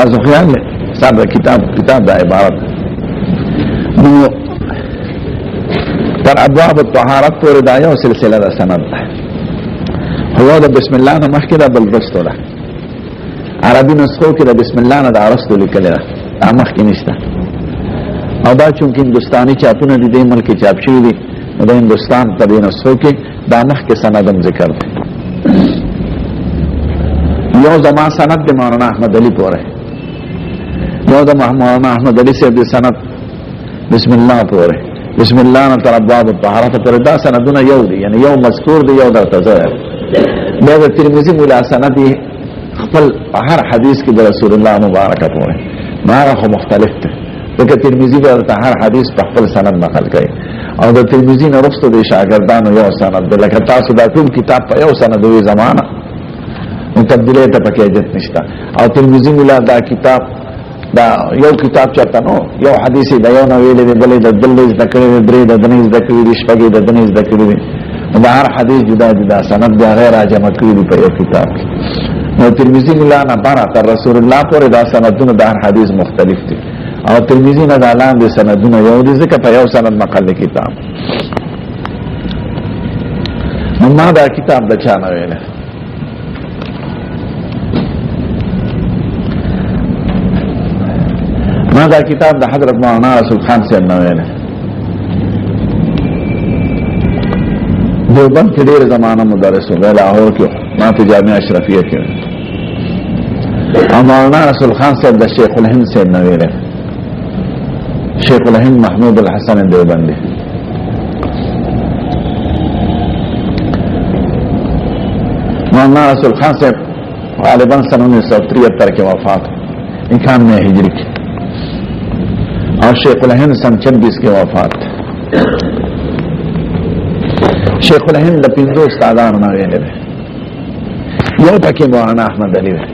بعضو خیال لے صاحب دا کتاب دا عبارت نو تر ابواب الطهارت پوری دا یو سلسله دا سند دا هو دا بسم الله نا مخی دا بلرستو دا عربی نسخو کی دا بسم الله نا دا عرستو لکلی دا مخی نشتا او دا چونکہ ہندوستانی چاپونا دی دی ملکی چاپ شوی دی دا ہندوستان تا دی نسخو کی دا مخی سندم ذکر دی یو زمان سند دی مولانا احمد علی پورے یو دا مولانا احمد علی سے دی سند بسم اللہ پورے بسم اللہ نا تر ابواب الطهارت پورے دا سندونا یو دی یعنی یو مذکور دی یو دا تظاہر دا ترمذی مولا سند دی خپل هر حدیث کی دا رسول اللہ مبارک پورے مارا خو مختلف تے لیکن ترمذی با هر حدیث پا خپل سند نقل کئی او دا ترمذی نا رفت دی شاگردانو یو سند دی لیکن تاسو دا کل کتاب پا یو سند دوی زمانا تبدیلی تا پکی جت نشتا او ترمذی مولا دا کتاب دا یو کتاب چاہتا نو یو حدیثی دا یو نویلی دی بلی دا دل از دکری دی دری دا دنیز دکری دی شپگی دا دنیز دکری دی دا ہر حدیث جدا جدا سند دا غیر آجمع کری دی پا یو کتاب کی نو ترمذی مولا نا بارا تر رسول اللہ پوری دا سندون دا ہر حدیث مختلف دی او ترمذی نا دا لان دی سندون یو دی ذکر پا یو سند مقل کتاب ما دا کتاب دا چا نویلی ما دا کتاب دا حضرت مولانا رسول خان سے نویل دیوبند کے دیر زمانہ مدرس ہو گئے لاہور کی ما تو جامعہ اشرفیہ کی مولانا رسول خان سے دا شیخ الہند سے نویل شیخ الہند محمود الحسن دیوبندی مولانا رسول خان سے غالباً سن 1973 کے وفات 91 ہجری کی اور شیخ الہند سن 26 کے وفات شیخ الہند لپنزو استادان نویلے دے یو پاکی مولانا احمد علی دے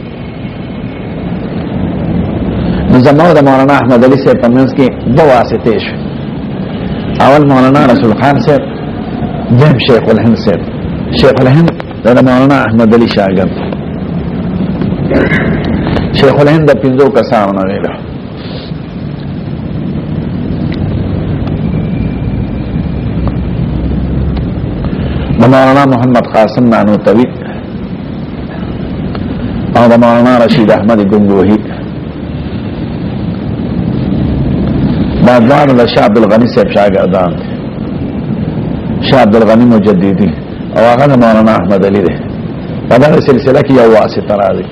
نظمو دا مولانا احمد علی سے پمنس کی دو واسطے شو اول مولانا رسول خان سے دیم شیخ الہند سے شیخ الہند دا مولانا احمد علی شاگرد شیخ الہند لپنزو کسان نویلے مولانا محمد قاسم نانوتوی اور مولانا رشید احمد گنگوہی بعدوان اللہ شاہ عبدالغنی صاحب شاگردان تھے شاہ عبدالغنی مجددی اور آغاز مولانا احمد علی دے پدر سلسلہ کی یو واسطہ راضی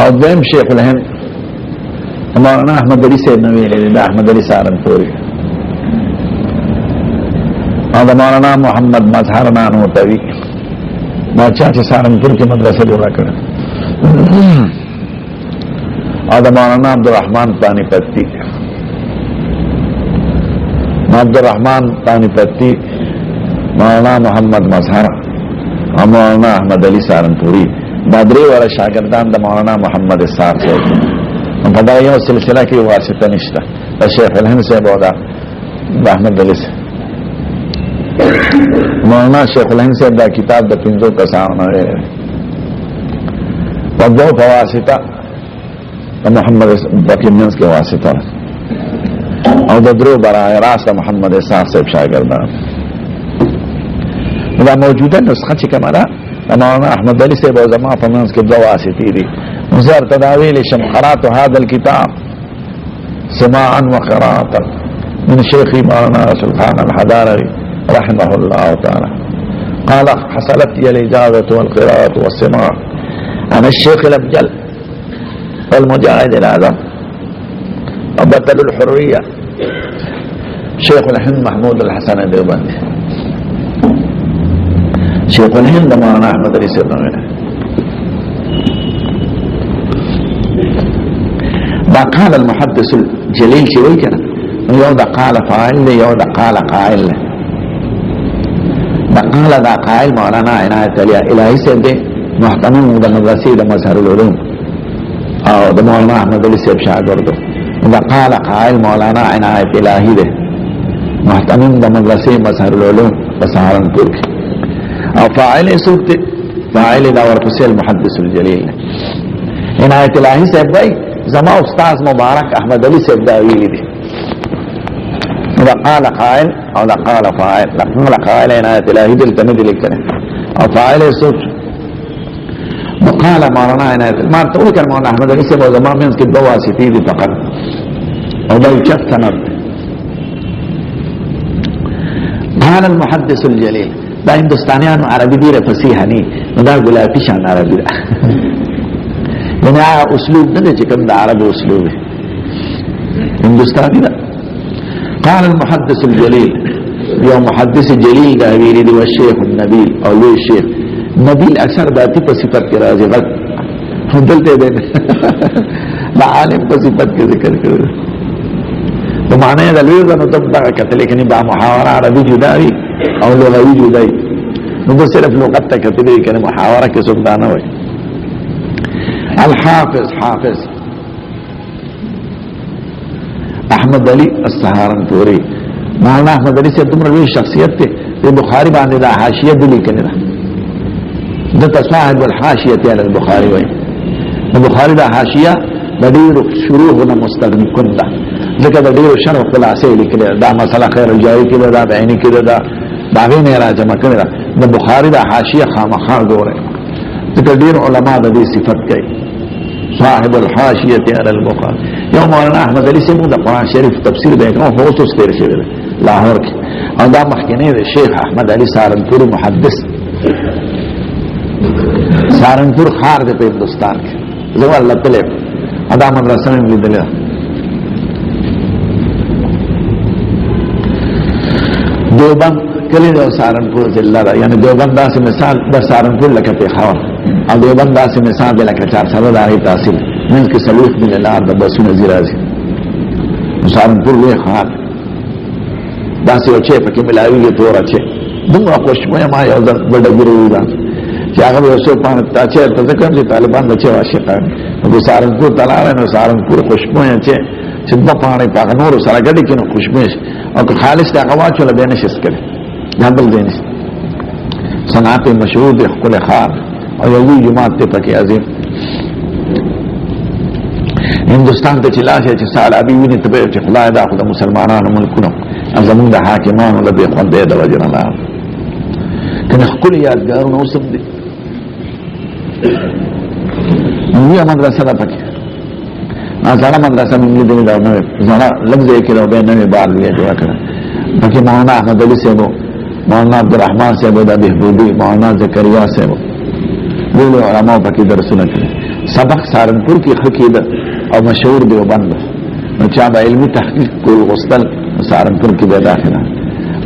اور دویم شیخ الہند مولانا احمد علی سے نویل دا احمد علی سارنپوری اور مولانا محمد مظہر نانوتوی بادشاہ سے سہارنپور کی مدرسے جوڑا کر اور مولانا عبدالرحمن پانی پتی عبدالرحمن پانی پتی مولانا محمد مظہر اور مولانا احمد علی سہارنپوری بادری والا شاگردان دا مولانا محمد اسحاق سے بدایوں سلسلہ کی واسطہ نشتہ شیخ الہند سے بودا احمد علی سے مولانا شیخ الہند سے دا کتاب دا پنزو کسان ہے ودو فواسطہ محمد بکیمنس کے واسطہ اور دا درو برائے راست محمد اسحاق سے شاگردان دا موجودہ نسخہ چکا مرا مولانا احمد علی سے بوزما فمنس کے دو واسطی دی مزار تداویل شمقرات هذا الكتاب سماعا وقراءة من شیخی مولانا رسول خان الحضاري رحمه الله تعالى قال حصلت لي الإجابة والقراءة والسماع عن الشيخ الأبجل والمجاهد الأعظم وبطل الحرية شيخ الهند محمود الحسن الديوبندي شيخ الهند مولانا أحمد علي سيدنا دا قال المحدث الجليل شوي كنا يو دا قال فاعل يو دا قال قائل قال دا قائل مولانا عنایت علی الہی سے دے محتمم دا مدرسی دا مظہر العلوم او دا مولانا احمد علی صاحب شاگردو دا قال قائل مولانا عنایت الہی دے محتمم دا مدرسی مظہر العلوم دا سہارنپور کی او فاعل سوک دے فاعل دا ورپسې المحدث الجلیل عنایت الہی صاحب بھائی زما استاد مبارک احمد علی صاحب دا ویلی دی دا قال قائل او دا قال فاعل لقال قائل عنایت الہی دل تند لیکنے او فاعل سوچ وقال مولانا عنایت ما تقول کر مولانا احمد علی صاحب زما میں اس کی دو واسطی دی فقط او دا چت سند قال المحدث الجلیل دا هندوستانیانو عربی دیره فصیح نی نو دا گلابی شان عربی دا یعنی آیا اسلوب نده چکم دا عربی اسلوب هندوستانی دا قال المحدث الجلیل یو محدث جلیل دا ویری دی والشیخ النبیل او لوی شیخ نبیل اکثر داتی پا صفت کی رازی غد دلتے دینے دا عالم پا صفت کی ذکر کرده تو معنی دا لوی دا نتب دا کتا لیکنی با محاورہ عربی جداوی او لغوی جدائی نو صرف لغت تا کتبی کنی محاورہ کی سبدانا ہوئی الحافظ حافظ احمد علی السہارنپوری مولانا احمد علی سے تم روی شخصیت تے یہ بخاری باندې دا حاشیہ دلی کنی دا دتا صاحب الحاشیت علی البخاری وی بخاری دا حاشیہ دا دیر شروعنا مستغنی کن دا ذکر دا دیر شرح خلاصے لکلی دا مسئلہ خیر الجائی کی دا بعینی کی دا باغین راجمہ کنی دا بخاری دا حاشیہ خامخار دو رہے ذکر دیر علماء دا دی صفت کئی صاحب الحاشیت علی البخاری یو مولانا احمد علی سے دا قرآن شریف تفسیر دیکھا فوتوس تیر شوی دا لاہور کی او دا مخینی دا شیخ احمد علی سارنپور محدث سارنپور خار دے پہ ہندوستان کی زو اللہ تلے ادا مدرسہ میں ملی دلیا دیوبند کلی دو سارنپور ضلع دا یعنی دیوبند دا سے مثال دا سارنپور لکا پیخاور او دیوبند دا سے مثال دے لکا 4 سالو دا آئی تحصیل منز کی سلوخ ملالار دا بسو نزیر آزی سارنپور لوی خار دا سی وچے پکی ملاوی گی تورا چے دنگو اقوشموی ما یو دا بڑا گروی دا چې هغه یو څو پانه تاچه ته ځکه چې طالبان بچي عاشقان نو سارنپور تلاله نو سارنپور خوشبوې چې د پانه په نور سره ګډي کې نو خوشبوې او خالص هغه واچول به نشي سکره دا بل دیني صنعت مشهور د خپل خار او یو جماعت ته پکې عظیم هندوستان ته چې لاشه چې سالابي ویني ته چې خدای دا خدای مسلمانانو ملکونو زمون د حاکمانو له به خوندې د وجه نه کنه خپل یادګارونه اوسم دي نوی مدرسه دا پکی زانا مدرسه منگلی دنی دا نوی زانا لفظ ایکی دا بین نوی بار لیا جوا کرا پکی مولانا احمد علی سیبو مولانا عبدالرحمن سیبو دا بہبودی مولانا زکریا سیبو دولی علماء پکی درسونا کرا سبق سارنپور کی خکی دا او مشهور دیو بند نو چابا علمی تحقیق کول غستل سارنپور کی بے داخلہ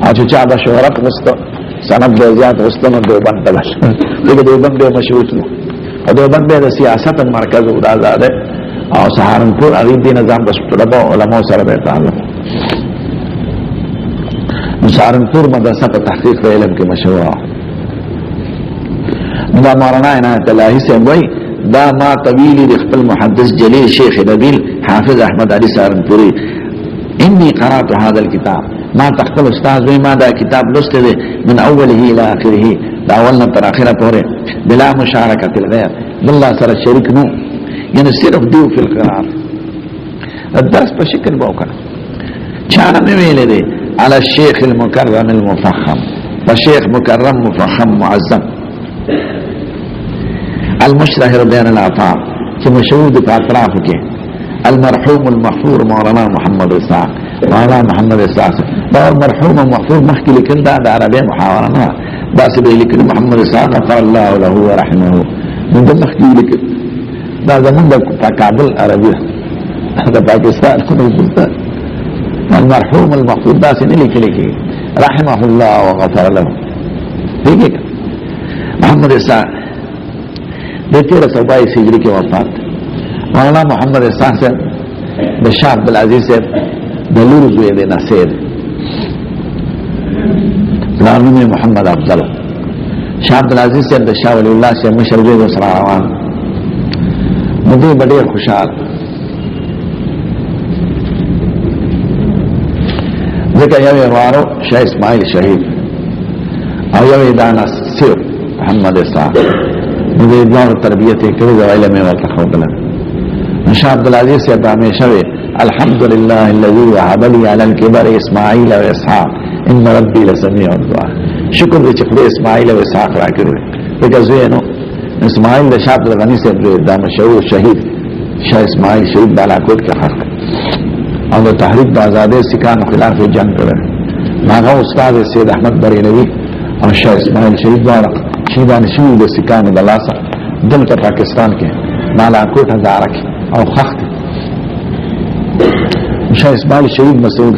او چابا شہرت غستل سند بیزیات غستل دیو بند تباش لیکن دیو بند دیو مشهور سنو او دیوبند به د سیاست مرکز او آزاد او سهارنپور اړین دي نظام د طلبه علماء سره به تعلق سهارنپور مدرسه په تحقیق د علم کې مشهور دا مولانا عنایت الہی سے وای دا ما طویل د خپل محدث جلیل شیخ نبیل حافظ احمد علی سهارنپوری انی قرات هذا الكتاب ما تخپل استاد وای ما دا کتاب لسته ده من اوله الى اخره دا اولنا تر اخره پورې بلا مشارکت الغیر بالله سره شریک نو یعنی صرف دیو فی القرار الدرس په شکل باوکا چانه مې ویلې ده على الشيخ المكرم المفخم فشيخ مكرم مفخم معظم المشتهر بين الاعطاء چې مشهور د اطراف کې المرحوم المغفور مولانا محمد اسحاق مولانا محمد اسحاق دا مرحوم محفوظ مخکې لیکل دا د عربی محاوره نه دا څه دی لیکل محمد اسحاق غفر الله له ورحمه من دمخ کې لیکل دا زمون د کابل عربي دا پاکستان المرحوم المغفور دا څه نه لیکل کې رحمه الله وغفر له دیکھئے محمد اسحاق د 1322 هجری کې وفات مولانا محمد اسحاق صاحب د شاه عبدالعزیز صاحب د لور زوی دی ناصر پلانو محمد افضل شاه عبدالعزیز صاحب د شاه ولی الله صاحب مشر زوی د سره روان نو دوی ډېر خوشحال ځکه یو وارو شاه اسماعیل شهید او یو دانا سیر محمد اسحاق نو دې دوه تربیت کړې دا علم یې ورته خوندل شاه عبد العزيز سے ہمیشہ الحمدللہ الذي وهب لي على الكبر اسماعيل واسحاق ان ربي لسميع الدعاء شکر دې چې خدای اسماعیل او اسحاق راکړي دغه زینو اسماعیل د شاه عبد الغنی سے د مشهور شهید شاه اسماعیل شهید بالاکوټ کې حق او د تحریک د آزادۍ سکانو خلاف جنگ کړل هغه استاد سید احمد بریلوی او شاه اسماعیل شهید بارک شهیدان شو د سکانو د لاسه دلته پاکستان کې بالاکوټ هزاره کې او خخت شاه اسماعیل شهید مسعود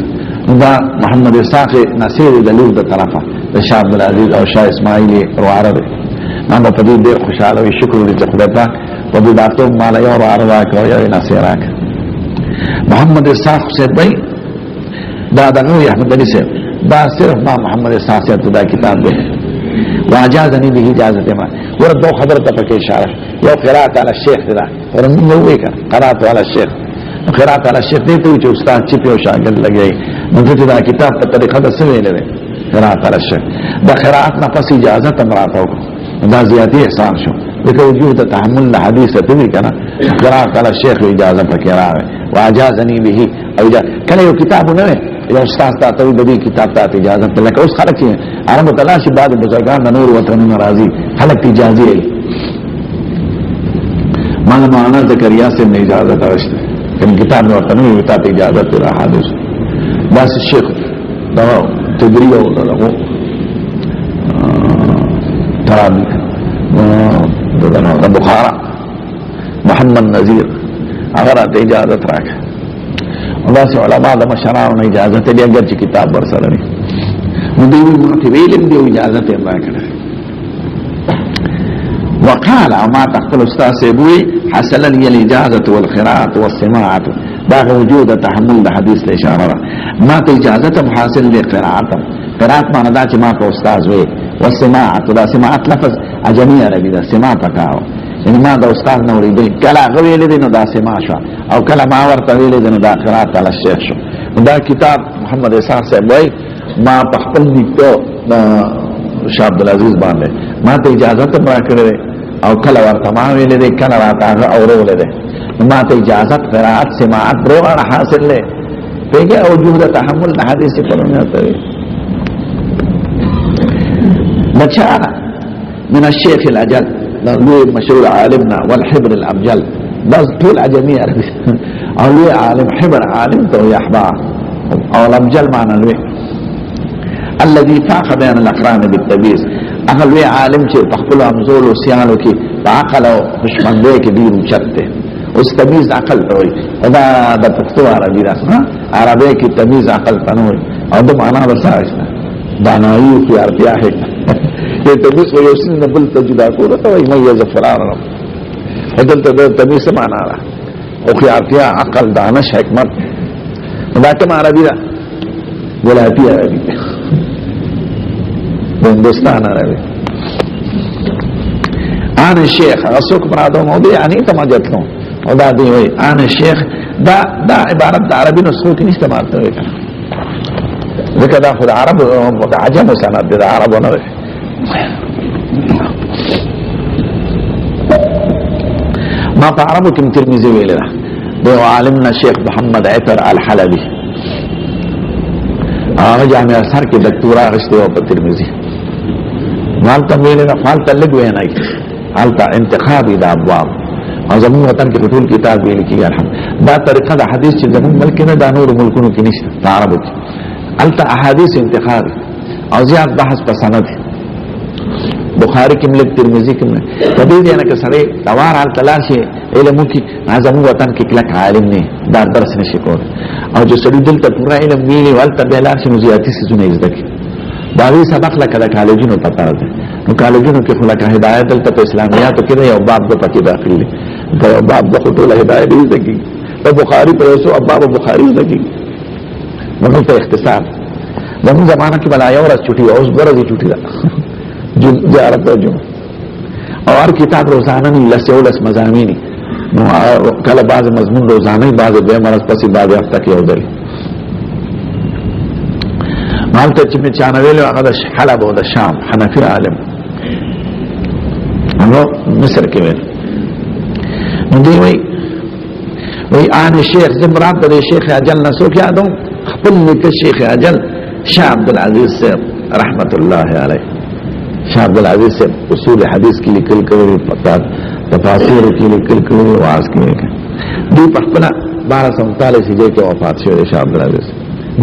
دا محمد اسحاق نصیر د لور د طرفه د شاه عبد العزيز او شاه اسماعیل رواره ده ما په دې ډېر خوشاله وي شکر دې چې خدای پاک په دې داتو مال یو رواره راکړ او یو نصیر راکړ محمد اسحاق حسین بھائی دا دغه احمد علي صاحب دا صرف ما محمد اسحاق صاحب ته دا کتاب ده واجازني به اجازه ما ورته خبر ته پکې اشاره یو قرات علی الشیخ دا ورنه نو وکړه قرات علی الشیخ قرات علی الشیخ دې ته چې استاد چې په شاګرد لګي نو ته دا کتاب په طریقه د څه ویلې قرات علی الشیخ دا قرات نه پس اجازه تم راته دا زیاتی احسان شو دغه وجود تحمل حدیث ته وی کنه قرات علی الشیخ اجازه پکې راوي واجازني به او کله یو کتاب نه یو استاد ته د دې کتاب ته اجازه ته لکه اوس خلک یې عربو تلاشي بعد بزرګان نور وطن ناراضي خلک اجازه یې مولانا زکریا سے نے اجازه راوښته کوم کتاب نو ورته نو کتاب اجازه ته حادث بس شیخ دا تدریو دغه ترابی دغه بخارا محمد نذیر اگر ته اجازه راکړه الله سي علماء د مشرانو اجازه ته اگر چې کتاب ورسره نه نو دوی ماته ویلم دی اجازه ته راکړه وقال ما تقبل استاذ سيبوي حصل لي الاجازه والقراءه والسماعه دا وجود تحمل د حديث له اشاره ما ته اجازه حاصل لي قراءه معنی دا چې ما په استاد وي والسماعه دا سماعت لفظ اجمي عربي دا سماع پکاو ان ما د استاد نو لري کله غویل دي نو دا سماع شو او کله ما ورته ویل دي نو دا قراءت علی الشیخ شو دا کتاب محمد اسحاق صاحب وای ما په خپل لیکو شاه عبد العزيز باندې ما ته اجازه ته راکړې او کله ورته ما ویل دي کله راته اورول دي ما ته اجازه قراءت سماعت پرې حاصل له پیګه او وجود تحمل حدیث په نوم ته بچانا من الشيخ الاجل لوی مشهور عالمنا والحبر الابجل بس طول عجمي عربي او لوی عالم حبر عالم تو يحبا او الابجل معنى لوی الذي فاق بين الاقران بالتبيز اغل لوی عالم چې تخپل امزول او سیانو کې عقل او خوشمندۍ کې ډیر اوچته اوس تمیز عقل وي دا د پښتو عربي راځه عربي کې تمیز عقل تنوي او د معنا ورسره دانایی او خیارتیا ہے یہ تمیز و یوسن نبل تجدا کو رہتا ہے میز فرار عدل تمیز معنی رہا او خیارتیا عقل دانش حکمت باکم عربی رہا ولاتی عربی ہندوستان عربی آن شیخ اصوک مرادو موضوع یعنی تمجد لوں او دا دی ہوئی آن شیخ دا عبارت دا عربی نسخو کی نہیں استعمالتا ہوئی کنا ذکر دا خود عرب دا عجم و سند دا عرب و نوی ما پا عربو کم ترمیزی ویلی دا دیو عالمنا شیخ محمد عطر الحلبی آغا جامعہ سر کی دکتورا غشتی و پا ترمیزی مالتا ویلی دا مالتا لگوین آئی مالتا انتخابی دا ابواب او زمون وطن کی خطول کتاب ویلی کی الحمد دا طریقہ دا حدیث چی زمون ملکنا دا نور ملکنو کی نشتا تا عربو کی التا احادیث انتخابی او زیاد بحث پسند بخاری کی ملک ترمذی کی ملک کبھی دینا کہ سڑے دوار حال تلاشی علموں کی نازمون وطن کی کلک عالم نے دار درس نشی کور او جو سڑی دل تا پورا علم میلی والتا بیلاشی مزیاتی سی زنی ازدکی باوی سبق لکا دا کالجونو پتا رہتا نو کالجونو کی خلقا ہدایت دلتا پا اسلامیاتو کی دا یو باب دا پاکی داخلی لی یو باب دا خطول ہدایت ازدکی دا بخاری پر ایسو اب باب بخاری ازدکی منو پا اختصار زمون زمانہ کی بلا یو رس چوٹی اوز برزی چوٹی دا زیارت و جمع اور ہر کتاب روزانہ نہیں لس مضامینی کل بعض مضمون روزانہ بعض بے مرض پسی بعض ہفتہ کی اودری مالتا چمی چانویلو اغا دا حلب و دا شام حنفی عالم نو مصر کې ویل نو دی وی آن شیخ زمرات در شیخ اجل نسوک یادو خپل نک شیخ اجل شاہ عبدالعزیز صاحب رحمت اللہ علیہ شاہ عبدالعزیز صاحب اصول حدیث کی لکل کرے تفاسیر کی لکل کرے واعظ کی لکل دی پخپنا 1239 ہجری کے وفات شوی شاہ عبدالعزیز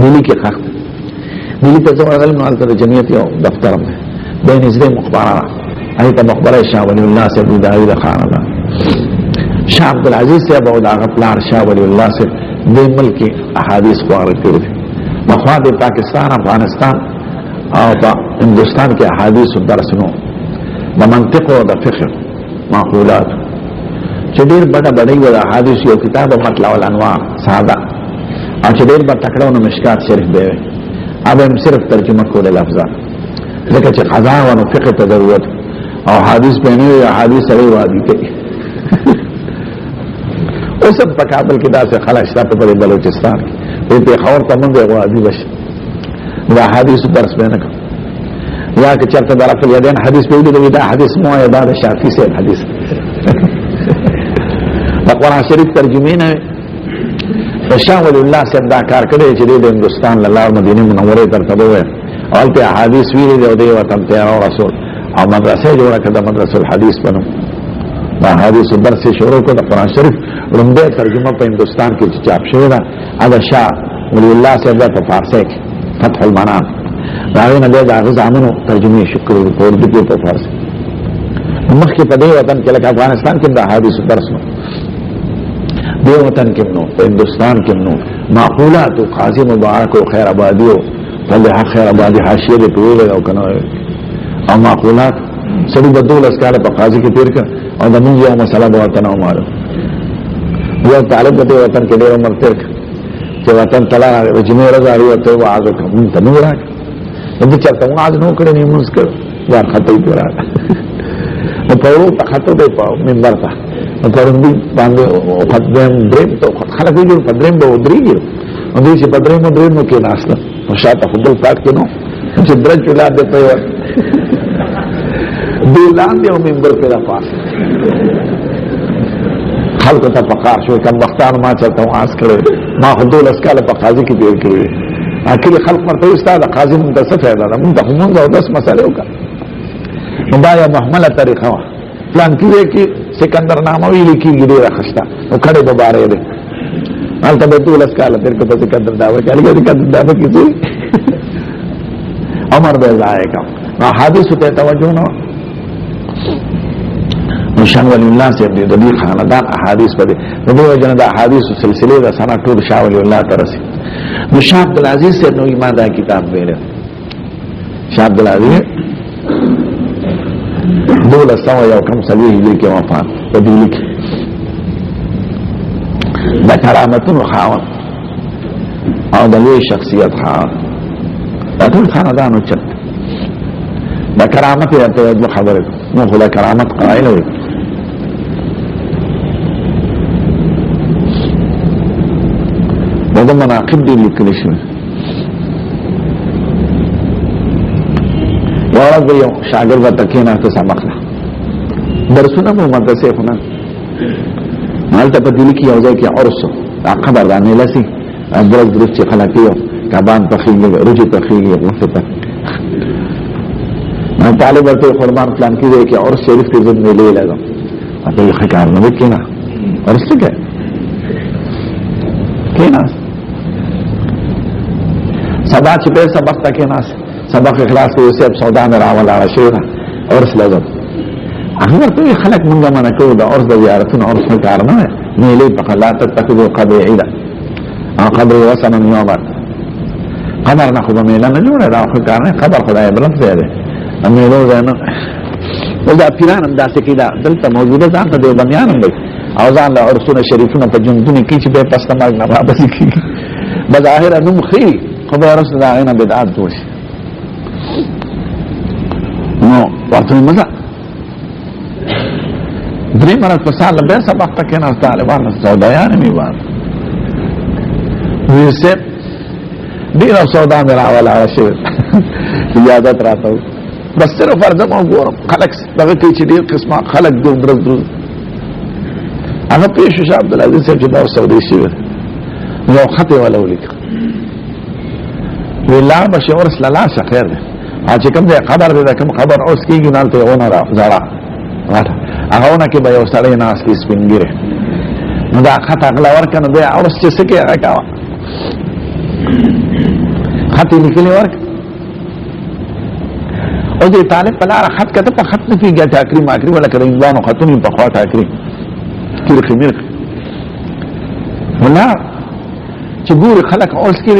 دلی کے خخت دلی ته زو غل نو الته جمعیت یو دفتر ده بین ازده مخبره ایت مخبره شاه ولی الله صاحب داوود خان الله شاه عبدالعزیز صاحب او دا غفلار شاه ولی الله صاحب د ملک احادیث خوار کړی مخاط پاکستان افغانستان او هندوستان کې احادیث درس نو د منطق او د فقه معقولات چې ډېر بڑا و احادیث یو کتاب مطلع الانوار ساده او چې ډېر په تکړه نو مشکات شریف دی اب هم صرف ترجمه کول لفظه لکه چې قضا او فقه ته ضرورت او حدیث په نه حدیث سره وادي کوي اوس په کابل کې داسې خلک شته په بلوچستان کې په خور ته مونږ وادي بش دا حدیث درس به نه کوي یا که چرته برکت یادین حدیث په دې دا حدیث مو یا دا شافعي سے حدیث په قرآن شریف ترجمه نه شاه ولی الله صاحب دا کار کړی چې د هندستان له مدینه منوره ترته وې اول په حدیث ویلي دی او وطن ته رسول او مدرسې جوړه کړه مدرسه الحدیث بنو دا حدیث درس شروع کړه قرآن شریف لومبه ترجمه په هندستان کې چاپ شوی دا دا شاه ولی الله صاحب په فارسی کې فتح المنام دا نه دا غزامنو ترجمه شکر په اردو کې په فارسی مخکې په دې وطن کې لکه افغانستان کې دا حدیث درس نو دې وطن کې نو په هندستان کې نو معقولات او قاضي مبارک او خیر آبادی او فلح خیر آبادی حاشیه دې ټول او کنه او معقولات سړي بدول اسکار په قاضي کې تیر کړ او د موږ یو مسله به وطن او مالو یو طالب دې وطن کې ډېر عمر تیر کړ چې وطن تلا رجمه رضاوي او ته واعظ کوم ته نو راک دې چې ته واعظ نو کړې نه موږ کړ یا خطې پورا نو په ورو په خطو په منبر ته نو پرندي باندې خدام دریم ته خلک یې په دریم به ودرېږي او دې چې په دریم کې ناشته او شاته خپل پات کې نو چې درج ولاد په دې لاندې او منبر په راپاس خلق ته فقار شو کم وختان ما چاته واس کړو ما حدود اسکاله په قاضي کې پیل کړی اکل خلق مرته استاد قاضي منتصف ہے دا من ته موږ او 10 مسئله وکړه نو دا یو محمله طریقه وا پلان کې کې سکندر نامه ویل کېږي ډیره خسته او کړه به بارې ده حالت به ټول اسکاله تر کو سکندر دا ورکړي سکندر دا کیږي عمر به ځای کا حدیث ته توجه نو شان ولی الله سے د دې خاندان احادیث په دې وجنه د احادیث سلسله د سنا ټول شاه ولی الله ترسي نو شاه عبدالعزیز سے نو ایمان دا کتاب ویل شاه عبدالعزیز دوله سوا یو کم سلیه دې کې وفات په دې کې د کرامتونو خاوند او د لوی شخصیت خاوند دا ټول خاندانو چت دا کرامت یې ته د خبره نو خو دا کرامت قائل وي دا مناقب دي لیکل شوی یو ورځ یو شاګرد ورته کېناسته سبق ده درسونه مو مدرسې خو نه هلته په دلی کې یو ځای کې عرس دا قبر دا نه لسي درس چې خلک یو کبان پخېږي روجي پخېږي غوښه پخېږي طالب ورته قربان پلان کې دی کې عرس شریف کې ځد نه لې لګم اته یې ښکار نه وکینا عرس څه کېنا سبا چې په سبق تکې ناس سبق اخلاص کې اوسه سودا مې راولا راشينا عرس لازم هغه ورته خلک مونږه منه کوو د عرس د زیارتونو عرس نه کار نه نه لې په خلا تتخذوا قبر عيدا او قبر وسنا يوم قبر نه خو مې نه جوړه دا خو کار نه قبر خدای بلند دی امې له ځانه ودا پیران هم داسې کېدا دلته موجوده ځان ته دی بنیان دی او ځان له عرسونه شریفونه په جنتونو کې چې په پستماګ نه واپس کیږي بظاهر انم خیر خدای رسول الله عینه بدعت جوړ شي نو ورته مزه درې مرات په سال به سبق تکې نه طالبان سودایان می وان ویسه ډیر سودا مې راولا شي اجازه راته بس صرف ارزم او ګورم خلک دغه کوي چې ډېر قسمه خلک دې درز هغه پیش شو عبد العزيز صاحب چې دا سعودي شي یو خط ولا ولیک ویلا بشه ورس لا خیر ده چې کوم دې خبر دې کوم خبر اوس کېږي نه ته ونه را زړه راټه هغه ونه کې به یو سړی ناس کې سپینګره نو دا خط اغلا ورکنه دې اورس چې څه کې هغه کاوه خط لیکلی ورک او دې طالب په لار خط کته په خط نه کېږي ټاکري ماکري ولا کړي انوانو خطونه په خوا ټاکري کړي ملک ولا چې ګور خلک اوس کې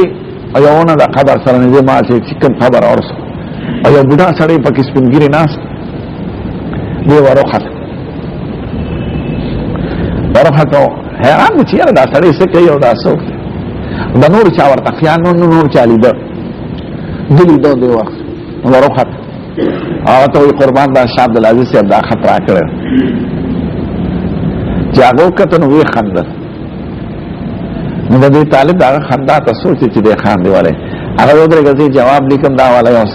ایونه دا خبر سره نه ما چې کوم خبر اورس او یو بډا سړی په کې سپینګری ناس دی وروخت حیران چې یاره دا سړی څه کوي او دا څوک دا نور چا ورته خیال نور چا لیده دلی دو دی وخت وروخت هغه ته وایي قربان دا شاه عبدالعزیز صاحب دا خط راکړی چې هغه وکتل نو ویې خندل نو د دې طالب دا خندا ته سوچي چې دې خاندي والے هغه ودرېږي جواب لیکم دا والا اوس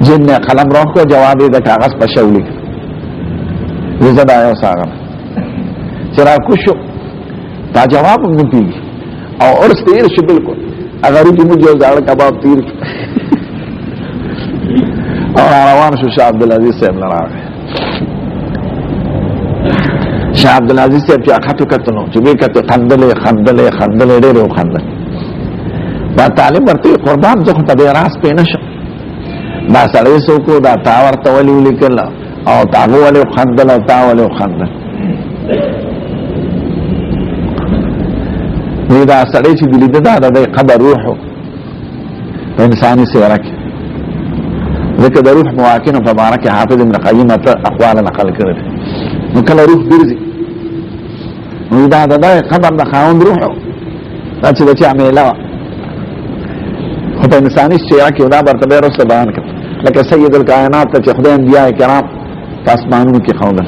جن نے قلم روح کو جواب دې کاغذ په شو لیک زه دا یو ساغه چې را کوشو دا جواب نه پیږي او ورس تیر شي بالکل اگر دې موږ یو ځاړه کباب تیر او روان شو شاه عبدالعزیز صاحب لراغه شاه عبدالعزیز صاحب چې اخاتو کتنو چې به کته خندلې ډېر خندل دا طالب ورته قربان ځکه ته راس پېنه شو دا سړی څوک دا تا ورته ولي لیکل او تاغه ولي خندل او تا ولي خندل دا سړی چې دلیل دا د قبر روح انساني سیره کې ذکر د روح مواکن په باره کې حافظ ابن قیم اقوال نقل کړی نو کله روح ګرځي نو دا د قبر د خاوند روح دا چې د چا میله خو په انساني سیره کې دا برتبه رسول بیان کړ لکه سید الکائنات ته چې خدای انبیاء کرام په اسمانونو کې خوندل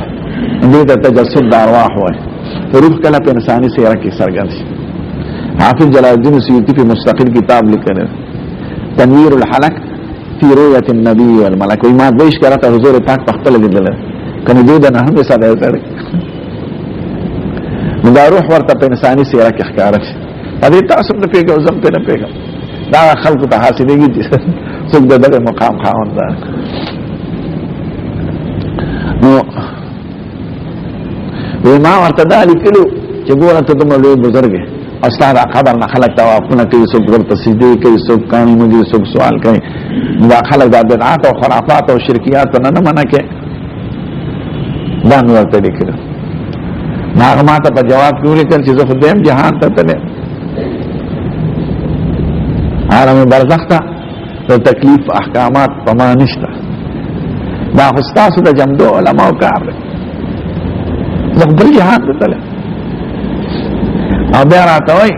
دې ته تجسد د ارواح وایي روح کله په انساني سیره کې څرګند شي حافظ جلال الدین سیوطی په مستقل کتاب لیکلی تنویر الحلق فی رؤیت النبی والملک وی ما دیش کرتا حضور پاک پختل لیدل کنی دې د نه هم ساده سره نو دا روح ورته په انساني سیره کې ښکارا شي دې تاسو نه پیګو زم په نه پیګو دا خلق ته حاصلېږي چې څوک دغه مقام خاوند ده نو ما ورته دا لیکلو چې ګوره ته دومره لوی بزرګ استاد خبر نه خلک توافونه کوي څوک ورته سجدي کوي څوک قانون مجلس څوک سوال کوي دا خلک د بدعات او خرافات او شرکیات نه منع کوي دا نو ورته لیکلو هغه ماته په جواب کې ولیکل چې زه خو دیم جهان ته تلم عالم برزخ ته د تکلیف احکامات په ما نشته دا خو ستاسو د جمدو علماو کار دی زه بل جهان ته تلم او بیا راته وایي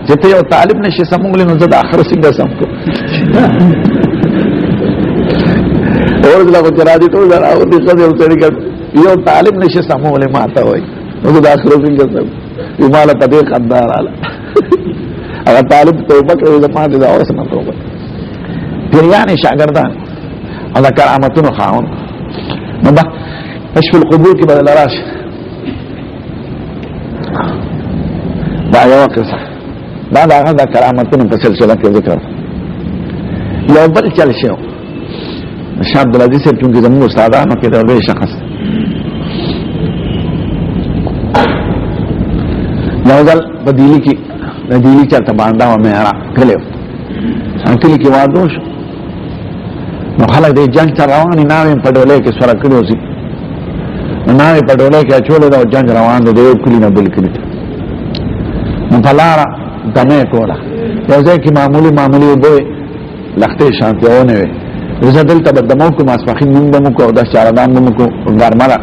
چې ته یو طالب نشي سمولی نو زه د آخر څنګه سم کړم اورځله خو چې راځي ټول راوځي ښځې او سړي یو طالب نشي سمولی ما ته وایي نو زه د آخر څنګه سم وي ما له په دې خندا راغله هغه طالب توبه کوي زما دې دا اوس نه توبه پیریانې شاګردان او د کرامتونو خاوند نو دا کشف القبور کې بدل راشي دا یو قصه دا هغه د کرامتونو په سلسله کې ذکر یو بل چل شو شاه عبدالعزیز صاحب چونکه زموږ استادانو کې د لوی شخص یو ځل په دلی کې د دلی چرته باندې و مې را کړو کلی کې واده شو نو خلک د جنگ تر رواني ناوې په ډولې کې سره کړو سي ناوې په ډولې کې اچولې دا جنگ روان دی یو کلی نه بل کلی نو پلارا دمه کولا یو ځای کې معمولی وبوي لختې شانتيونه وي زه دلته بدمو کوم اسفخین مونږ دمو کو د چاردان دمو کو ګرمره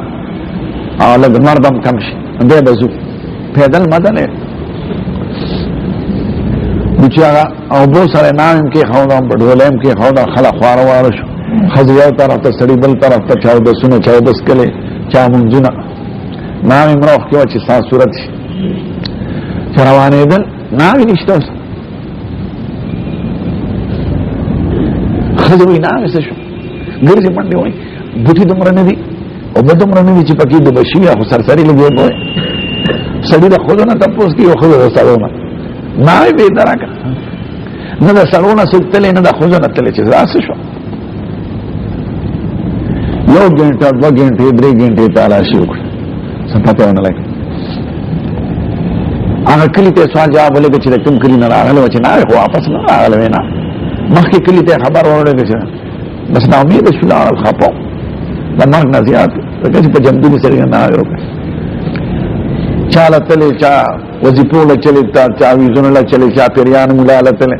او له مردم کم شي دې بزو پیدل مدنه بچا او بو سره نام کې خاوندم بډولم کې خاوند خلک خوارو شو خزو یو طرف ته سړي بل طرف ته چاو د سونه چاو بس کله چا مونږونه نام امروخ کې چې سا صورت شي روانې دل ناوی نشته خځه وی نه څه شو ګرځي منډي وای بوټي دومره نه دي او به دومره نه دي چې پکې د بشي او سرسری لګي وای سړي د خودونه تاسو کې یو خو سره ما به درکه نه د سړونه سوتلې نه د خودونه تلې چې راس شو یو غنټه 2 غنټه 3 غنټه تلاشي وکړه څه پته ونه لګي هغه کلی ته سوال جواب ولګي چې کوم کلی نه راغله چې نه خو واپس نه راغله وینا مخکې کلی ته خبر ورولګي چې بس نا امید شو لا خپو د مرګ نه زیات دغه په جنبي سره نه راغلو چاله تلې چا وظیفو له چلې چا ویزونه له چلې چا پیریان مولا له تلې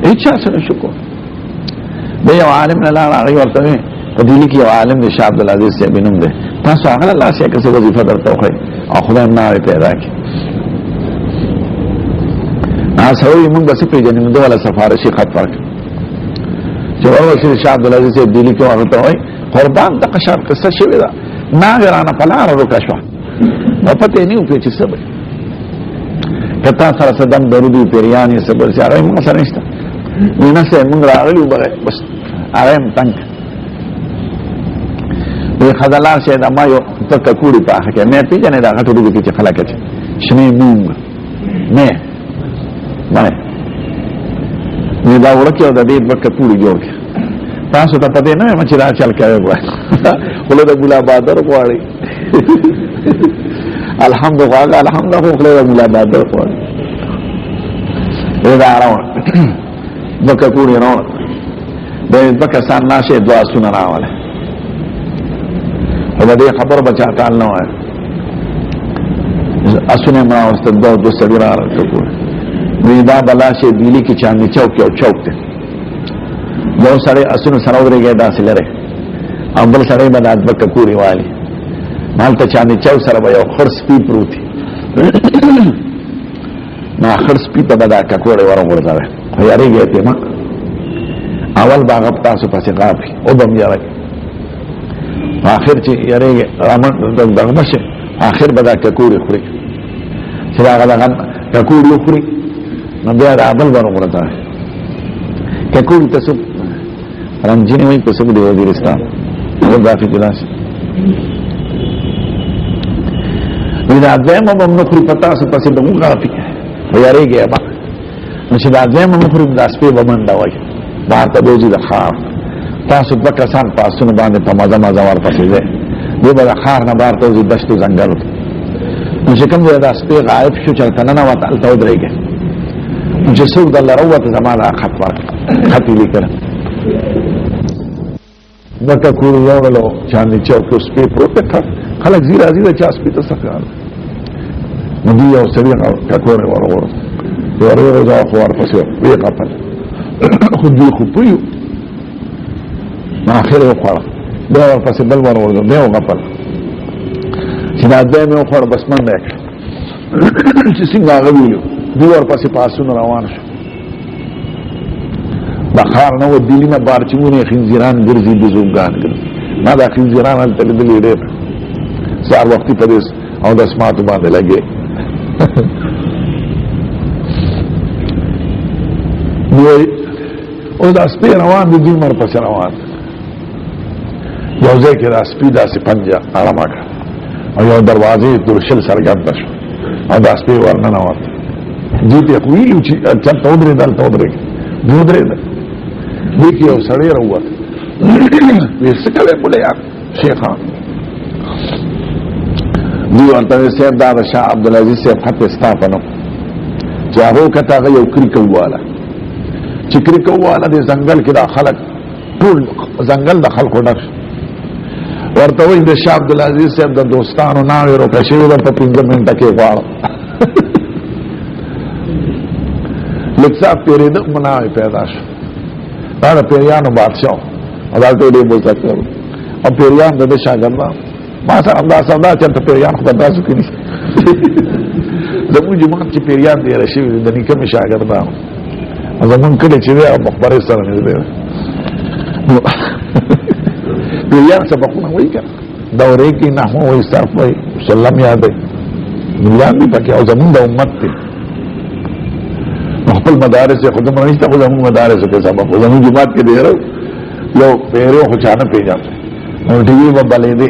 هیڅ څه شکو به یو عالم نه لا راغی ورته په دې کې یو عالم دی شاه عبد العزيز سے بنوم دی تاسو هغه الله شي که څه وظیفه درته وخی او خدای نه پیدا کی سوي موږ بس په جنم دوله سفارشي خط ورک چې ورته شاه عبد العزيز سے دلی کې ورته وای قربان د قشار قصه شوی دا ناغرانه پلار وکښوا او پته نه وکړي چې سبب کتا سره صدم درودي پیریانی صبر سره موږ سره نشته نه سه موږ راغلی وبره بس ارم تنگ وی خدلار شه دا ما یو پکا کوړي په هغه کې مې پیژنې دا غټو دې چې خلک چې شنه موږ نه نه دا ورکه د دې پکا کوړي جوړ تاسو ته پته نه مې چې را چل کوي ولې د ګلا بادر غواړي الحمدلله خپل د ګلا بادر غواړي دا راو پکا کوړي راو د پکا سان ناشه دعا سن راواله او دې خبر بچا تعال نه وای اسونه ما واستد دو سړي راځو وی دا بلاشه دیلی کی چاندی چوک یو چوک ته یو سړی اسونه سره ورګه داسې لره اول سړی باندې ادب کوړی والی مالته چاندی چوک سره یو خرس پی پروتي ما خرس پی ته بدا کوړی ورغورځاوه خو یاريږي ته ما اول باغ تاسو پسې غافي او بم یاره اخر چې یاريږي رامن دغه مشه اخر بدا کوړی خوري چې هغه کوړی خوري نو بیا د عدل ورغورځاوه کوړی تاسو رمجینی وی پسو دی وزیرستان او دافی جلاس ویدا دویم اب نخوری پتاسو پسی دمو غافی ویاری گیا با نشی دا دویم نخوری داسپی بمنده وی بارتا دوزی دا خار تاسو بکسان پاسونو بانده پا مزا مزا ور پسی ده دی با دا خار نبارتا دوزی دشتو زنگل نشی کم دی داسپی غائب شو چلتننا و تالتا ادره گه نشی سوک دا اللہ روت زمان خط ورک خطی لی کرن نکا کوری یونلو چاندی چوکو سپی پروتکا خلق زیرا زیرا چا سپی تسکار ندی یو سبی ککوری ورغور ورغور ازاو خوار پسی وی قپل خود دی خوبیو آخر یو خوارا بیا ور پسی بل ورغور بیا قپل چی دا دیم یو خوار بس من دیکھ چی سنگ آغا بیلیو دی ور پسی پاسون روان شو بخار نو دلی نه بارچمونه خنزیران ګرځي بزوګان ګرځي ما دا خنزیران هلته لیدلې ډېر سهار وختي پدې او د سماعت باندې لګي نو او دا سپي روان دي مر پس روان یو ځای کې دا سپي داسې پنجه آرامه کړ او یو دروازې درشل سرګند شو او دا سپي ورننه وته دې ته ویلو چې چا تودري دل تودري دودري دیکھ یو سړی راووت وی څه کوې مولیا شیخه دی ورته صاحب دا شاه عبدالعزیز صاحب خط استافنو چې هغه کته هغه یو کریکواله چې کریکواله د ځنګل کې دا خلک ټول ځنګل د خلکو ډک ورته وی د شاه عبدالعزیز صاحب د دوستانو ناوې روکه شوي ورته 15 منټه کې غواړم لږ څه پیرېده مناوې پیدا شو دا پیریانو بادشاہ او دا ټول یې بوزا کړو او پیریان د شاګردان ما سره انداز چې پیریان خو تاسو کې نشته زموږ جماعت چې پیریان دی راشي د نیکه شاګردان زمون کله چې بیا مخبره سره نه دی پیریان سبقونه وایي کنه دورې کې نحو او صرف وایي سلام یاد دی مليان دي پکې او زمون د امت ته خپل مدارس خود مرنشته خو زمون مدارس کې سبب زمون جماعت کې دی یو پیرو خو چانه پیژاند نو ډیوی په بلې دی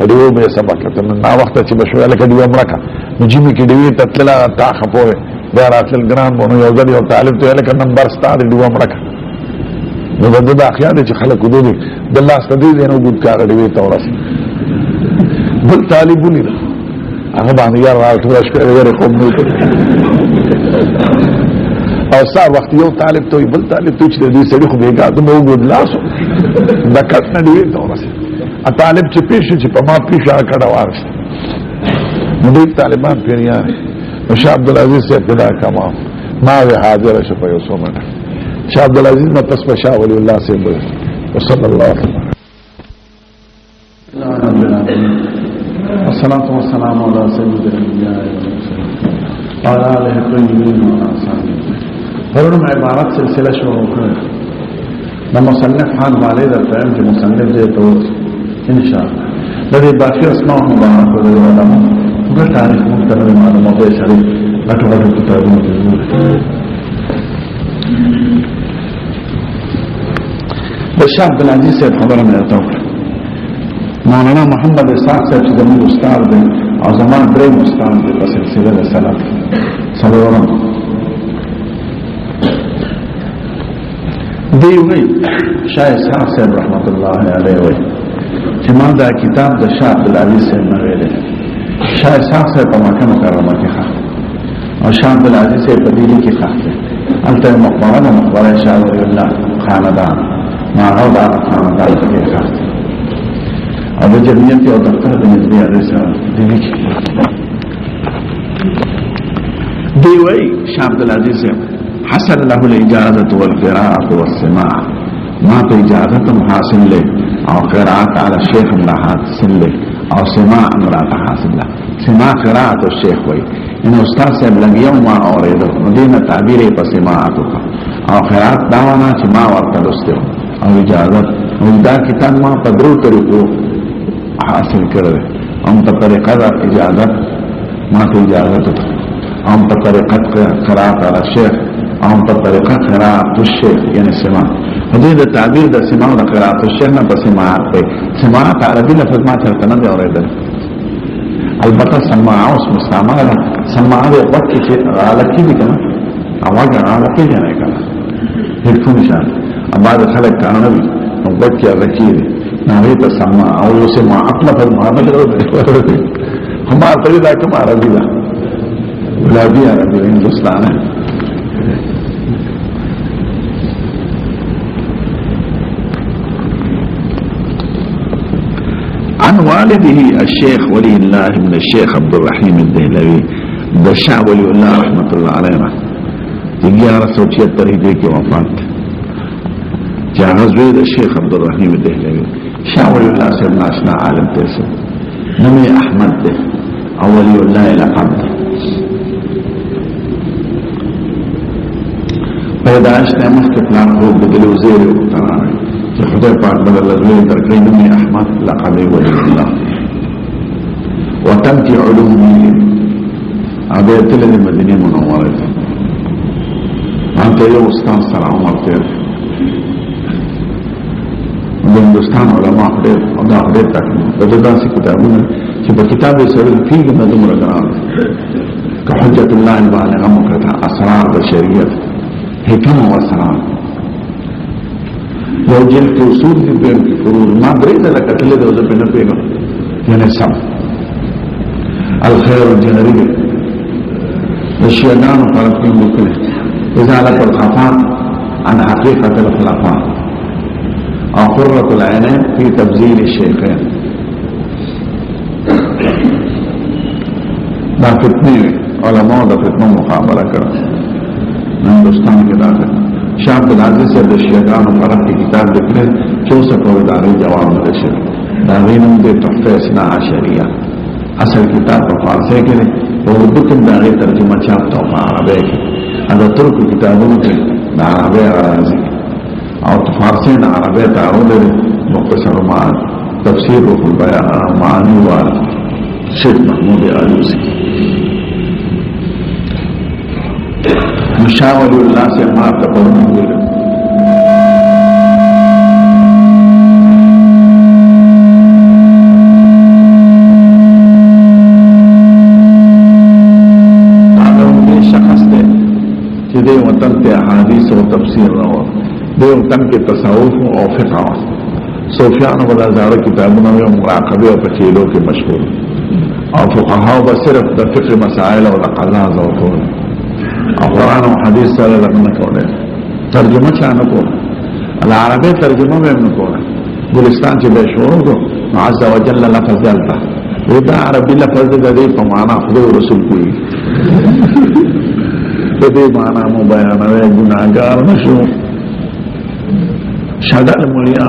ډیوی به سبق ته نا وخت چې بشو لکه ډیوی مړه نو جمی کې ډیوی تتلا تا خپوره دا راتل ګران مونږ یو ځل یو طالب ته لکه نمبر ستاره ډیوی مړه نو د اخیار چې خلک ودی د الله ستدي نو ګډ کار ډیوی تورس بل طالبونی هغه باندې یا راټول شپه لري کوم نو او سار وخت یو طالب ته بل طالب ته چې دې سړي خو بیګا ته مو ګډ لاسو دا کټ نه دی تورس ا طالب چې پیښ چې په ما پیښه کړه وارسته نو دې طالبان پیریان شاه عبد العزيز سے پیدا کما ما وی حاضر شپه یو سومنه شاه عبد العزيز نو پس شاه ولی الله سے صلی الله علیه وسلم والصلاة والسلام على سيد الأنبياء والمرسلين وعلى آله الطيبين وعلى أصحابه پرون عبارت سلسلہ شروع کړه د مصنف حال باندې د ټیم چې مصنف دې ته ان شاء الله د دې باقي اسماء مبارک او علماء د تاریخ مختلف معلومات شریف غټو کتابونه دي د شاه عبد العزيز صاحب خبره مې راته مولانا محمد اسحاق صاحب چې زموږ استاد دی او زموږ دریم استاد دی په سلسله د سلف څلورم دی وی شاه اسحاق صاحب رحمت الله علیه وی چې ما دا کتاب د شاه عبد العزيز صاحب نه ویل شاه اسحاق صاحب په مکه مکرمه کې ښه او شاه عبد العزيز صاحب په دې کې ښه انته مقبره شاه ولی الله خاندان ما هو دا خاندان کې ښه او د جمعیت او دفتر د نسبی ادرسه دی وی شاه عبد العزيز حصل له الاجازه والقراءه والسماع ما ته اجازه حاصل له او قراءت على الشيخ الله حاصل له او سماع امرات حاصل له سماع قراءت الشيخ وی ان استاد صاحب لګیو ما اوریدو مدینه تعبیر په سماعت او قراءت داوانا چې ما ورته لستو او اجازه او دا کتاب ما په درو طریقو حاصل کړل هم په طریقه د اجازه ما ته اجازه هم په طریقه قرات على الشيخ هم په طریقه قرات الشيخ یعنی سماع دې د تعبیر د سماع او قرات الشيخ نه په سماع په سماع عربي لفظ ما ته نه دی اوریدل البته سماع او مستعمله سماع د وخت چې غلطی دي کنه اواز غلطی نه کنه هیڅ نشان بعد خلک کانونه نو بچي غلطی ناوی ته سماع او یو سماع خپل په محمد ورته همار ته دا کوم عربي ده ولادي عربي هندوستانه عن والده الشيخ ولي الله من الشيخ عبد الرحيم الدهلوي ده شاه ولي الله رحمة الله عليه تجارة سوچية طريقه کی وفات جاغزوی ده الشيخ عبد الرحيم الدهلوي شاه ولي الله سيد ناشنا عالم تيسر نمي احمد ده او ولي الله لقب ده پیدایش نعمت کے پلان خوب بدل وزیر اقترار کہ خدای پاک بدل لزوی ترکی نمی احمد لقب ولی اللہ وطن کی علومی عبیت لدی مدینی منورت انتا یو استان سلام ورطیر د هندوستان علماء خدای او دا خدای تکنو دا داسی کتابونه چې په کتاب سره فیږي نه دومره ګران که حجت الله البالغه مکرته اسرار د شریعت حکم و اسرار یو جل کې اصول دي په کې فروض ما درې د کتل د وځ په نه پیګم یعنی سم الخير الجهري د شیانو په اړه کوم وکړي ازاله الخفاء عن حقيقه الخلفاء او قرة العينين في تبذيل الشيخين دا فتنی علماء دا فتنو مقابلہ کرا ہندوستان کے داخل شاہ عبد العزيز سے دا شیعان و فرق کی کتاب دکھلے 64 ادارے جواب مدشر دا غینم دے تحفہ اثنا عشریہ اصل کتاب پر فارسے کے لئے وہ اردو دا غی ترجمہ چاپتا ہوں عربے کی اگر ترک کتابوں کے دا عربے عرازی او فارسی نه عربی تعارض لري مختصر معانی تفسیر روح البیان معانی وال شیخ محمود علوسی شاہ ولی اللہ سے مات پڑھنے ہوئے دے وطن تے احادیث و تفسیر رہا دے وطن کے تصوف و فقہ صوفیان و بلازار کتابوں میں مراقبے و پچیلوں کے مشہور اور فقہاء و صرف دا فقہ مسائل و قضاء زوطول اور قرآن و حدیث صلی اللہ علیہ وسلم ترجمہ چاہنا کو العربی ترجمہ میں نکونا گلستان چی بے شوروں کو عز و جل لفظ جلتا ویدہ عربی لفظ دے پمانا خود رسول کوئی دې معنا مو بیانوي ګناګار نشو شدل ملیا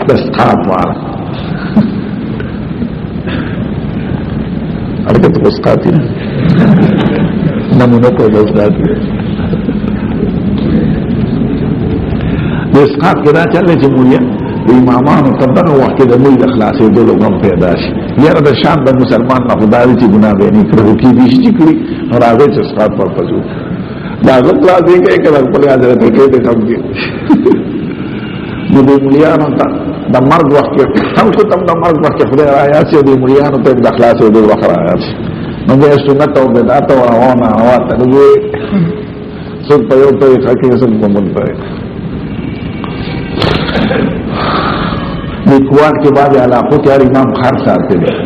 دستخط وار حرکت اسقاطی نمونه کو دستخط دستخط کدا چلے چې ملیا امامانو تبغه وخت د ملي اخلاصي دلو غم پیدا شي یاره د شان د مسلمان نه خدای چې ګناه به نه کړو کی دي چې کړی راغی چې اسقاط پر پزو لازم لا دے گئے کہ رب حضرت کہتے کم کی دے ملیانو تا دا مرگ وقت کے ہم کو تم دا مرگ وقت کے خدا آیا سی دے ملیانو تا ایک دخلا سے دے وقت آیا سی نگے سنت و بدعت و روانا آواتا نگے سن پیو پہ خاکی سن ممن پہ نیکوان کے بعد علاقوں کے ہر امام خار سارتے دے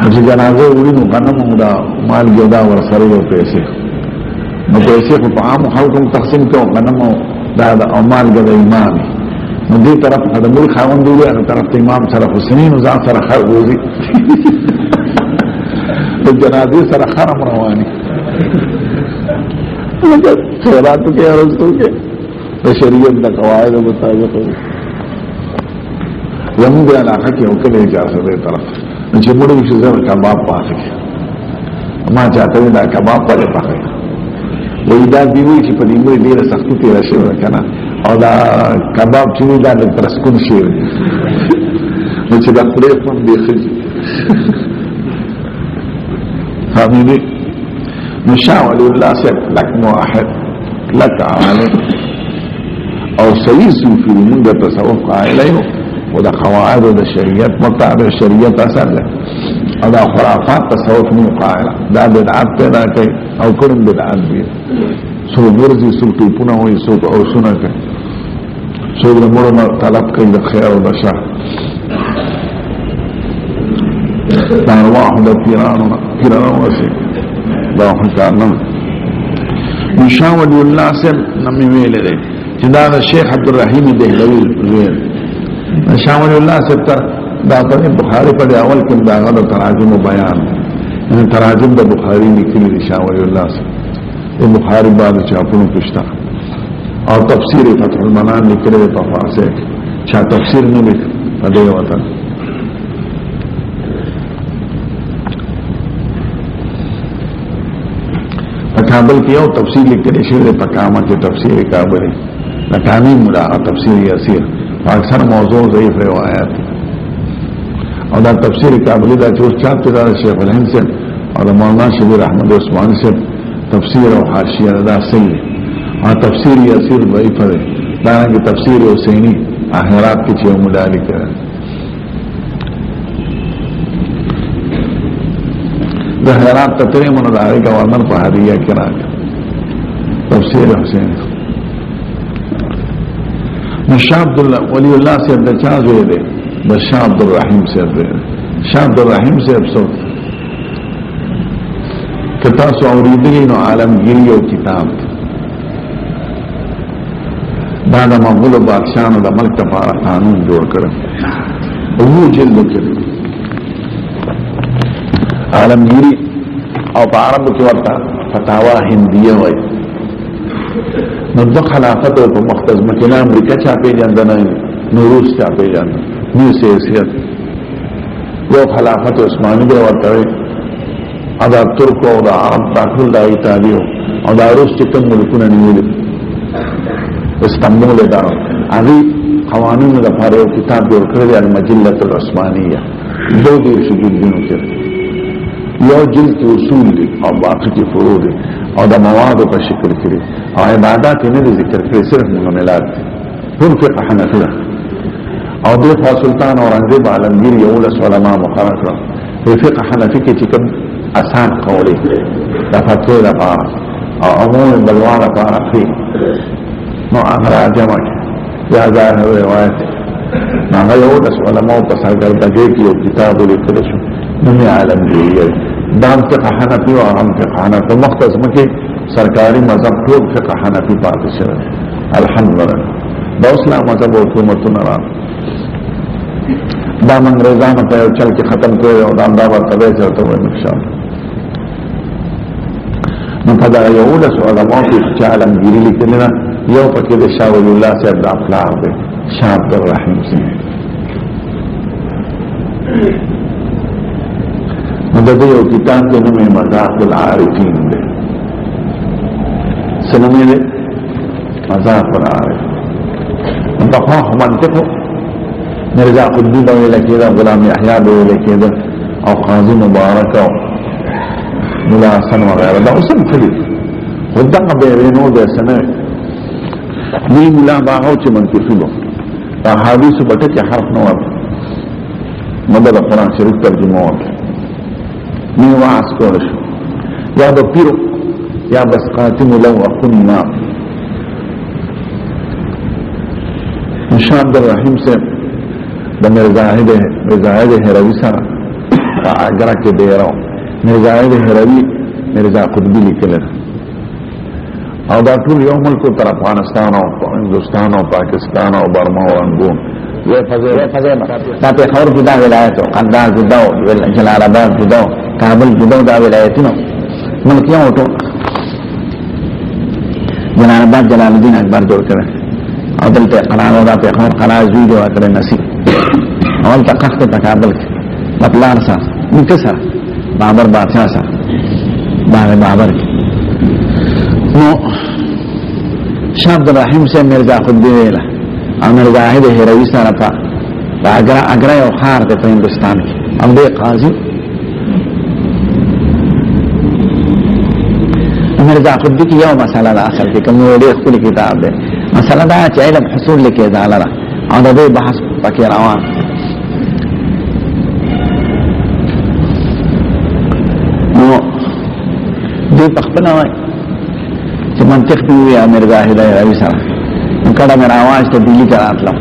مجھے جنازے ہوئی نو غنم دا مال گیدا ورسری و پیسے نو پیسې په عام خلکو تقسیم کوو غنم دا د امال د امام نو دې طرف د ملک خاوند دی او طرف ته امام سره حسینین او ځان سره خر وځي د جنازې سره خرم رواني خیراتو کې ارزو کې د شریعت د قواعد مطابق زموږ علاقه کې او کله اجازه ده طرف چې موږ یې زره کباب پاسه ما چاته دا کباب په پخې وی دا دیوی چې په دې مې ډیره سختي تیر شي ورکنه او دا کباب چې دا د ترسکون شي نو چې دا خپل په دې خځي فامینه مشاول الله سب لك واحد لك عالم او صحیح صوفی من د تصوف قائله او د قواعد د شریعت مطابق شریعت اثر ده او دا خرافات تصوف نو قائله دا بدعت پیدا کوي او کوم بدعت دي سو ورزي سو ټیپونه وي سو او سونه کوي سو د مړو طلب کوي د خیر او د شر دا ارواح د پیرانو وسي دا حکانه مشاول الله سم نمي ویل دي چې دا شیخ عبدالرحیم دهلوی ویل مشاول الله سم دا په بخاری په اول کې دا غو تراجم بیان تراجم د بخاری لیکلي دي شاول الله سم د بخاری بعد چاپونو پښتا او تفسیر فتح المنان لیکلي په فارسی چا تفسیر نه لیک په دې وطن کابل کې یو تفسیر لیکل شوی په کامه کې تفسیر کابل نکانی مولا تفسیر یسیر اکثر موضوع ضعیف روایت او دا تفسیر کابلی دا چوز چاپتی دا شیخ الهند سے او دا مولانا شبیر احمد عثمانی سے تفسیر او حاشیہ دا صحیح اور تفسیر یسیر ضعیف ہے دارنگی تفسیر حسینی آخرات کی چیو مدالی کرے دا حیرات تطریع منداری کا ورنر پا حدیعہ کرا تفسیر حسین شاہ عبداللہ ولی اللہ سے عبد چاہ زوئے دے بس شاہ عبدالرحیم سے عبد شاہ عبدالرحیم سے افسوس کتا سو اوریدگی نو عالمگیری و کتاب دادا مغول و بادشاہ نو دا ملک تفارہ قانون جوڑ کرم وہ جلد کرم عالمگیری او په عربو کې ورته فتاوا هندیه وای نو د خلافت په مختز مکینه امریکا چا پیژندنه نو روس چا پیژندنه نو سیاست یو خلافت عثماني به ورته ادا ترکو او د عرب داخل د ایتالیو او د روس چې کوم ملکونه نیول استنبول دا هغه قوانین د لپاره یو کتاب جوړ کړی دی المجله العثمانيه دوه دې شجلونو کې یو جلد کی اصول دی او باقی کی فروع دی او د موادو په شکل کړي او عبادت نه دي ذکر کړي صرف معاملات ټول فقه حنفي ده او د سلطان اورنګزیب عالمگیر یو له علماء مقرر کړ په فقه حنفي کې چې کوم آسان قولي د فتوا لپاره او عموم بلوان لپاره فی نو هغه جمع یا ظاهر روایت هغه یو د علماء په سرګردګۍ کې یو کتاب لیکل شو نوم عالمگیر دام فقه حنفی و عام فقه حنفی مختص مکی سرکاری مذہب ټول فقه حنفی پاتې شوی الحمدلله دا اسلام مذہب او حکومتونه را دا انګریزانو په یو چل کې ختم کړو او دا ورته چرته وایي نقصان نو په دا یو له علماء کې چې عالمگیری لیکل نه یو پکې د شاه ولی الله صاحب د افلاح دی شاه عبدالرحیم سي مدد یو کتاب کے نمی مذاق العارفین دے سنمی دے مذاق العارف انتخواہ منطقو مرزا قدی باوی لکی دا غلام احیاء باوی لکی دا او قاضی مبارک او ملا حسن وغیرہ دا اسم خلی خودقا بیرینو دے سنوی نی ملا باغو چی منطقی بو دا حادیث بٹکی حرف نوار مدد قرآن شریف ترجمه ورد نی واعظ کولش یا د پیرو یا بس قاتم لو اخنا شاه عبدالرحیم سے د مرزاهد هروی سره اگر کې ډیرو مرزاهد هروی مرزا قطبی لیکل او دا ټول یو ملک تر افغانستان او هندوستان او پاکستان او برما او انګون دا په خبر کې دا ولایت او قنداز دا جلال آباد دا کابل جدو دا ولایتونو ملکیان وټو جلال آباد جلال الدین اکبر جوړ کړ او دلته قرار دا په خبر قرار زوی دی ورکړ نصیب اول تخت په کابل کې خپلار سره مکسر بابر بادشاہ سره بابر نو شاه عبدالرحیم سے مرزا خودی ویلا او مرزا هروی سره په اگر یو خار ته په هندستان کې هم دې قاضي مرزا خودی کی یو مسئلہ دا اصل کې کوم وړي خپل کتاب ده مسئلہ دا چې علم حصول لیکي ځاله را او د دې بحث پکې روان نو دې خپل وای چې منطق دی یا مرزا هروی سره نو کله مې راواز ته دلی کراتلو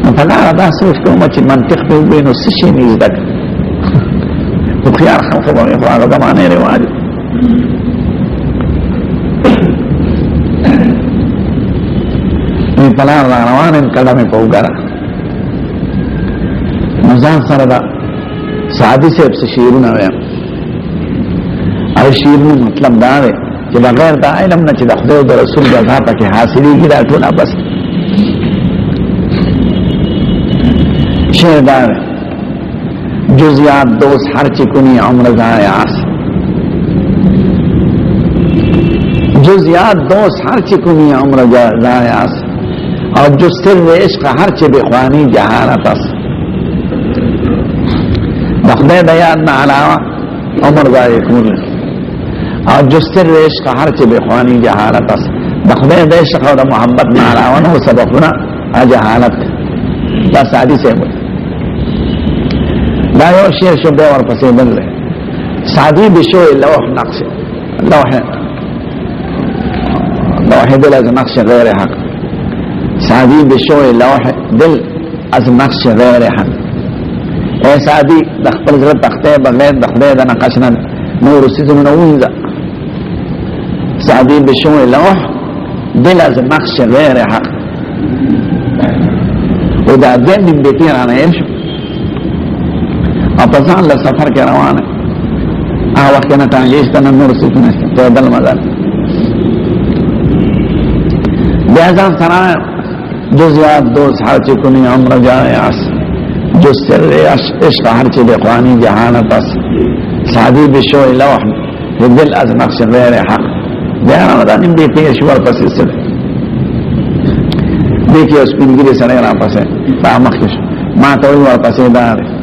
نو په لاره دا سوچ کوم چې منطق دی نو څه شي نه زده خو خيار خلک به هغه زمانه رواج می پلار روانم کله مې پوګرا مزان سره دا سادي سے شیرونه وایم او شیرونه مطلب دا دی چې بغیر د علم نه چې د خدای او د رسول د ذات کې حاصلېږي دا ټول بس شعر دا جزیات دوست هر چی کنی عمر ضایع جزیات دوست هر چی کنی عمر ضایع او جستر عشق هر چی بخوانی جهالت است بخدای د یاد نه علاوه عمر ضایع کول او جستر عشق هر چی بخوانی جهالت است بخدای د عشق او د محبت نه علاوه نو سببونه جهالت دا سادي سے دا یو شعر شو به ورپسې بل دی سادي بشو لوح نقش لوح دل از نقش غیر حق سادي بشو لوح دل از نقش غیر حق اے سادي د خپل زړه تخته بغیر د خدای د نقش نه نور سيزم نوونځه سادي بشو لوح دل از نقش غیر حق او دا دین دې پیرانه یې شو اپسان له سفر کې روانه هغه وخت نه تانګېش ته نور څه نشته ته بل مزل بیا ځان سره جزيات دوست هر چی کنی عمر جایعس جو سر عشق هر چی بقوانی جهانت اس سادی بشوی لوح دل از نقش غیر حق بیا رمضانیم بیتی اشوار پسی سر دیکی اس پنگیری سره را پسی با مخیش ما توی ور پسی داری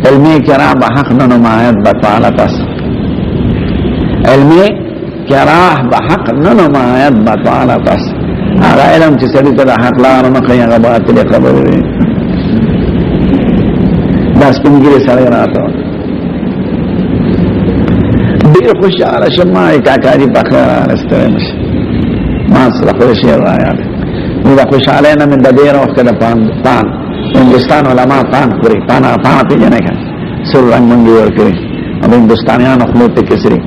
علمی کرا با حق نمایت بطالت است علمي کراح بحق ننماید بطالت است آغا علم چه سڑی تا دا حق لارو نخی آغا باطل خبر دی دست پنگیری سڑی راتو دیر خوش آلا شمائی کاکاری پخیر آرستوی مش ماصر خوشی رایالی میدا خوش آلینا من دا دیر وقت دا پان ہندوستان علماء پان کری پانا پی جنے کا سر رنگ منگی ورکری اب ہندوستانیان اخلوط کسری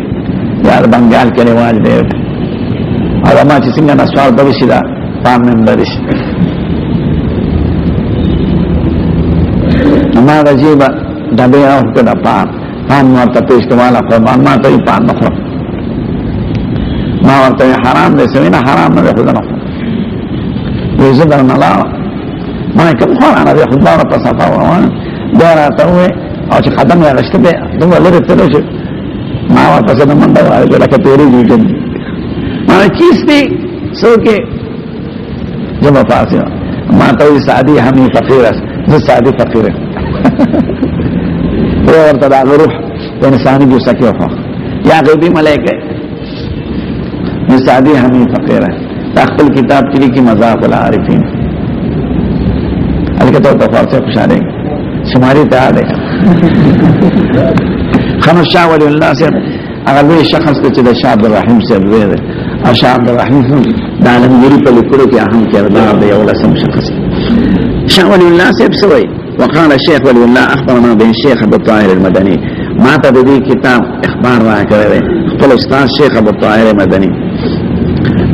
یار بنگال کے رواج دے علماء چی سنگا نسوال بریشی دا پان من بریشی اما رجیبا دا دیر وقت دا پان مورتا پیشت والا قربان ما تایی پان نخور ما ورتا حرام دے سوینا حرام ندے خود نخور ویزو در نلاو ما کم خورانا دے خود بارا پسافا وروان دورا تاوے او چه قدم یا غشت دے دو لرد تلوشو ما ورتا سدن من دواری جو لکا تیری جو جن ما چیز دی سو کے جب پاسی ما تاوی سعدی ہمی فقیر است جو سعدی فقیر ہے ورتا دا روح انسانی جو سکی خواه یا غیبی ملیک ہے جو سعدی ہمی فقیر ہے تاختل کتاب چلی کی مذاق العارفین الکتو تفار سے خوش آلے شماری تا آلے خنو شاہ ولی اللہ سے اگر وی شخص تے چلے شاہ عبدالرحیم سے ابوید اور شاہ عبدالرحیم دا علمگیری پر لکلو کی اہم کردار دے اولا سم شخص شاہ ولی اللہ سے ابسوئی وقال الشيخ ولي الله اخبرنا به الشيخ ابو الطاهر المدني ما تدري كتاب اخبار راه كره قال استاذ الشيخ ابو الطاهر المدني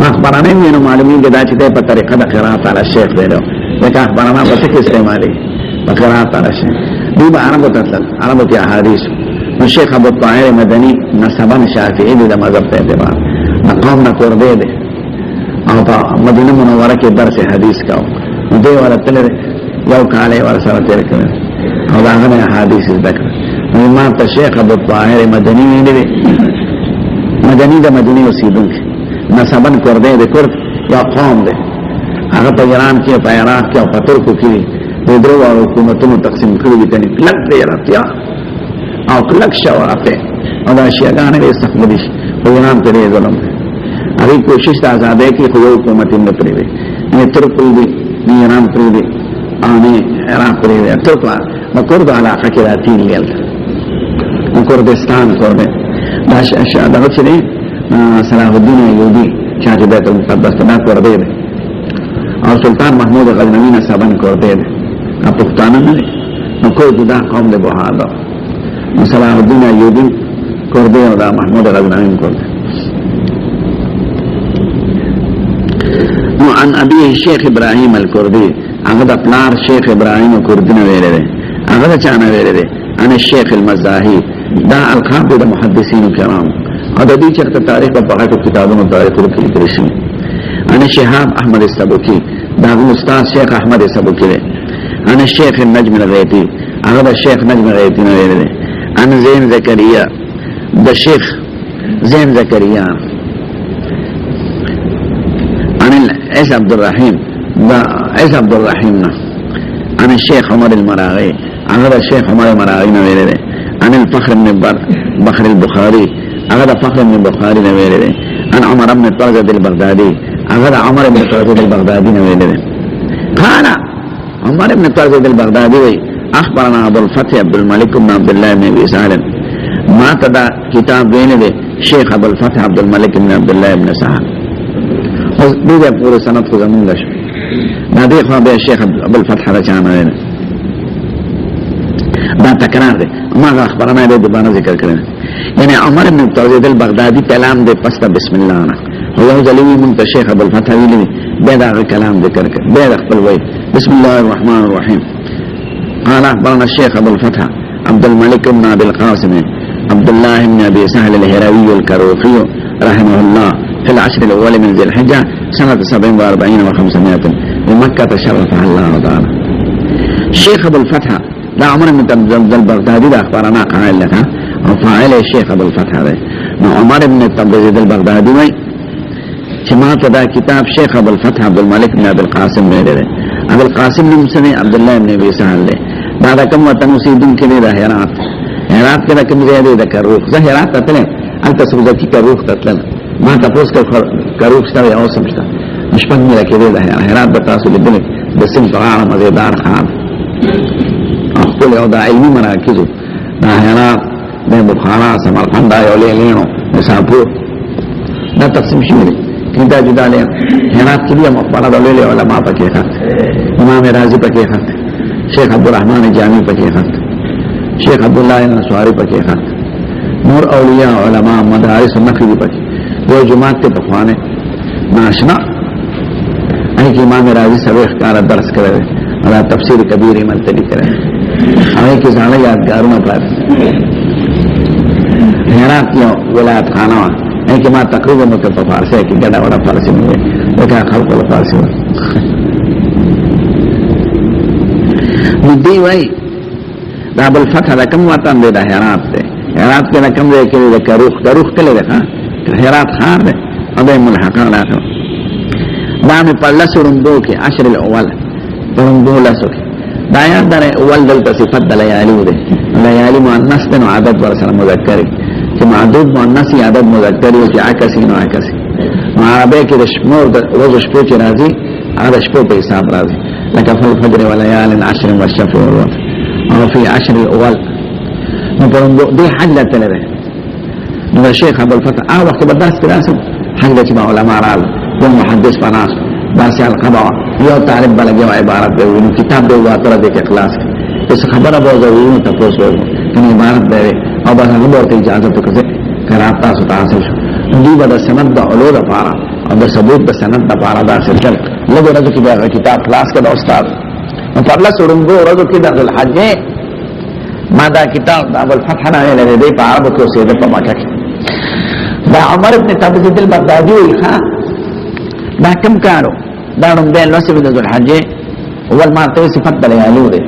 ما اخبرنا انه معلومين كده چې په طریقه د قرات على الشيخ ویلو دا اخبارنا په څه کې استعمالي قرات على الشيخ دي به عربو تطلع عربو في احاديث الشيخ ابو الطاهر المدني نسبا شافعي د مذهب ته اعتبار مقام نه کور دی او په مدینه منوره کې درس حدیث کاو دوی ورته یو کاله ورسره تیر کړ او دا غنه حدیث ذکر نو ما ته شیخ ابو الطاهر مدنی ویلي مدنی د مدینه اوسیدونکو نسبن کورده د کورد یا قوم ده هغه په ایران کې په عراق کې او په ترکو کې د درو حکومتونو تقسیم کړی دي کني لږ دی راتیا او کلک شوافه او دا شیعاګانې استقبالي په ایران کې ظلم هغه کوشش ته آزادې کې خو حکومت نه پرې وي نه ترکو دي نه ایران پرې دي آنی عراق پری وی ترکوا مکرد علاقه کی راتین لیلتا مکردستان کرده داش اشیاء دغت چلی صلاح الدین ایوبی چاچ بیت المقدس تدا کرده ده اور سلطان محمود غزنوی نصابن کرده ده پختانا نده مکرد دا قوم ده بحادا صلاح الدین ایوبی کرده و دا محمود غزنوی کرده عن ابيه الشيخ ابراهيم الكردي اغدا پلار شیخ ابراهيم الكردي نه ویلې ده اغدا چانه ویلې ده ان الشيخ المزاحي دا القاب د محدثین کرام او د دې چرته تاریخ په هغه کتابونو تاریخ کې لیکل شوی ان شهاب احمد السبکی دا استاد شیخ احمد السبکی ده ان الشيخ النجم الغيثي اغدا شیخ نجم الغيثي نه ویلې ده ان زين زكريا د شیخ زين زكريا عيسى عبد الرحيم دا عيسى عبد الرحيم عن الشيخ عمر المراغي هذا الشيخ عمر المراغي نويره عن الفخر بن بخر البخاري هذا فخر بن البخاري نويره عن عمر بن طرزة البغدادي هذا عمر بن طرزة البغدادي نويره قال عمر بن طرزة البغدادي اخبرنا ابو الفتح عبد الملك بن عبد الله بن ابي سالم ما تدا كتاب وینه شيخ ابو الفتح عبد الملك بن عبد الله بن سعد دیگه پورا سند خو زمونږ شو دا دی خو به شیخ ابو الفتح رچانه نه دا تکرار دی ما اخبارنا دې دوباره ذکر کړل یعنی عمر بن طرزه البغدادي کلام دې پس بسم الله نه الله جلوی من شیخ ابو الفتح ویلي به دا کلام ذکر کړ به خپل وای بسم الله الرحمن الرحيم قال اخبرنا الشيخ ابو الفتح عبد الملك بن ابي القاسم عبد الله بن ابي سهل الهروي الكروخي رحمه الله في العشر الأول من ذي الحجة سنة 47 و500 بمكة شرفها الله تعالى الشيخ أبو الفتح لا عمر بن البغدادي ده أخبرنا قائل لك وفاعل الشيخ أبو الفتح ده عمر بن التبريد البغدادي وي سمعت ده كتاب شيخ أبو الفتح عبد الملك بن أبي القاسم ده أبو القاسم نمسني عبد الله بن أبي سهل ده بعد كم وطن سيدون كده ده هرات كده كم زيادة ده كروخ زه هرات تتلم انت سوزکی کا روح تطلن ما تپوس کا روح شتا یا اوسم شتا مشپن میرا کې دی د حیرات د تاسو لیدل د سیم طعام مزیدار خان خپل او د علمي مراکز د حیرات د بخارا سمرقند او لینو نسابور دا تقسیم شوی کدا جدا له حیرات کې هم خپل د لوی علماء پکې خط امام رازی پکې خط شیخ عبدالرحمن جامی پکې خط شیخ عبدالله النصاری پکې خط نور اولیاء علماء مدارس نقلی پکې یو جماعت ته پخوانه ناشنا ان کې امام رازی سره ښکار درس کړی او تفسیر کبیر منتلی کړی هغه کې ځانه یادګارونه پاتې حیرات یو ولایت خانه ان کې ما تقریبا په فارسی کې ګډه وړه فارسی مې وکړه خلکو په فارسی نو دی وای دا بل فتح دا کم وطن دی دا حیرات دی حیرات کې کم دی کې د کروخ کله ده حیرات خان دی او د ملحقان راته دا مې په لسرندو کې عشر الاول پرندو لسو کې دا یاد درې اول دلته صفت د لیالی دی لیالی مؤنث نو عدد ورسره مذکر چې معدود مؤنث عدد مذکر او چې عکسی نو عکسی عربی کې د شمور د روز شپې چې راځي هغه شپې په حساب راځي لکه فالفجر وليال عشر والشفع والوتر او في عشر الاول نو پرندو دی حج لته نو الشيخ ابو الفتح وقت بدرس دراسه حج چې علماء راغلي و محدث فناس باسي القضاء یو تعریف بلګي عبارت دی نو کتاب دی واتره د اخلاص اس خبره به ضروري تاسو وایو کني عبارت دی او به هغه ورته اجازه وکړي قرات تاسو تاسو دی به د سند د علو لپاره او د ثبوت د سند لپاره دا سلسله لږه ورځ کې دا کتاب خلاص کړه استاد نو په الله سورنګو ورځ کې د الحج ما دا کتاب د ابو الفتح نه لري دی په عربو کې اوسېده په مکه کې دا عمر ابن تبذید البغدادي وی ښا دا کوم کارو دا نوم دی لوسه د الحج اول ما ته صفت دلیالو دی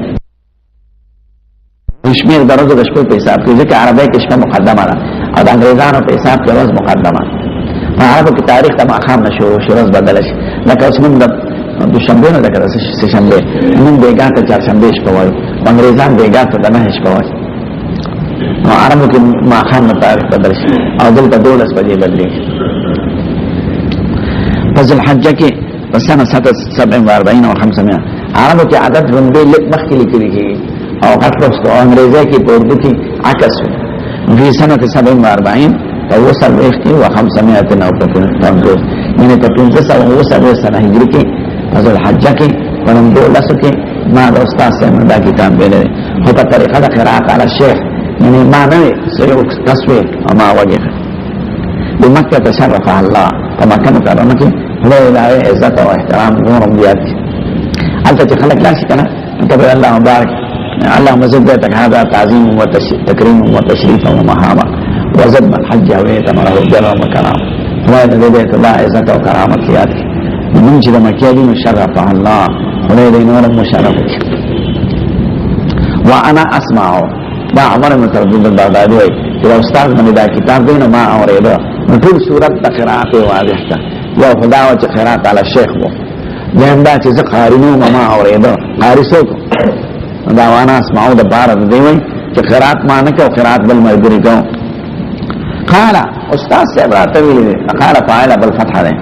شمیر درجه د شپې په حساب کې ځکه عربی کې شپه مقدمه ده او د انګریزانو په حساب کې ورځ مقدمه په عربو کې تاریخ د ماښام نه شروع شي ورځ بدل شي لکه اوس موږ د دوشنبه نه لکه سه شنبه موږ بیګا ته چهارشنبه شپه وایو انګریزان بیګا ته د نه شپه وایي او عربو کې ماښام نه تاریخ بدل شي او دلته 12 بجې بدلېږي فضل حج کې په سنه 47 او 500 عربو کې عدد رنبه مخکې لیکل کېږي او غټوست او انګریزي کې په اردو کې عکس في سنه 47 او وصلت و 500 او په یعنی په 500 سنه هجری کې فضل حج کې پرندو لاسو کې ما د استاد سره دا کتاب ویل هو په طریقه د قرات علی الشیخ یعنی ما نه سره تصویر او ما وجه بمکه تشرف الله کما كان کرامه کې له الهي عزت او احترام نور بیات انت خلق لا شي کنه تبارك الله مبارك اللهم زد بيتك هذا تعظيم وتكريم وتشريف ومهابه وزد من حج ويتمره الجلال والكرام وإذا بيت الله عزت وكرامه ياتي من جد مكيدي مشرف الله وليدي نور مشرفك وانا اسمع دا عمر بن تردد البغدادي اذا استاذ من دا كتاب دين ما اوريده نطول سورة قراءة واضحة يو خدا وچه قراءة على الشيخ بو دين دا چیز قارنو ما اوريده قارسو کو دا وانا اسمعو دا بارد دیوئی چه قراءت ما نکو قراءت بالمرگری کو قال استاذ صاحب راتویلی دی قال فعلا بالفتح دی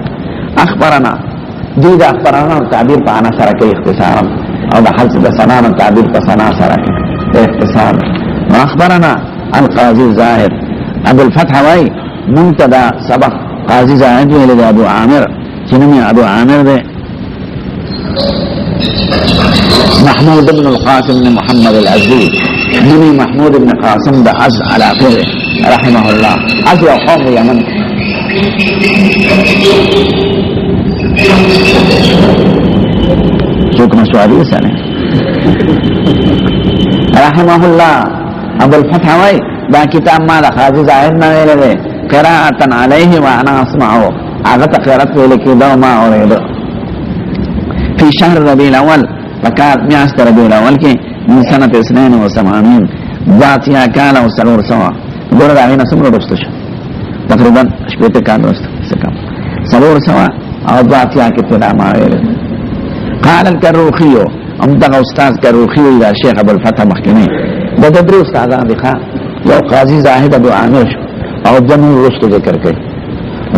اخبرنا دی دا اخبرنا تعبیر پا انا سرکی اختصارا او دا حلس دا سنانا تعبیر پا سنا سرکی اختصار واخبرنا القاضي الزاهر ابو الفتح وی منتدى سبق قاضي زاهد ویلی دی ابو عامر چنمی ابو عامر دی محمود بن القاسم بن محمد العزيز مني محمود بن قاسم ده عز على آخره رحمه الله عز وقوم يمن شكرا سؤالي سنة رحمه الله ابو الفتح وي دا كتاب ما ده خاجي زاهد نويله قراءة عليه وانا اسمعه اغت قرأت لكي دو ما اريد في شهر ربيع الاول فكانت میاشت ربیع الاول کې من سنه 82 ذاتیا کال او سلور سوا ګور دا غینه سمره رسته شو تقریبا شپته کال رسته څنګه سلور سوا او ذاتیا کې پیدا ما ویل قال الكروخي امدغه استاد کروخي دا شیخ ابو الفتح مخکنی د درو استادان دي ښا یو قاضي زاهد ابو عامر او جنو رستو ذکر کړي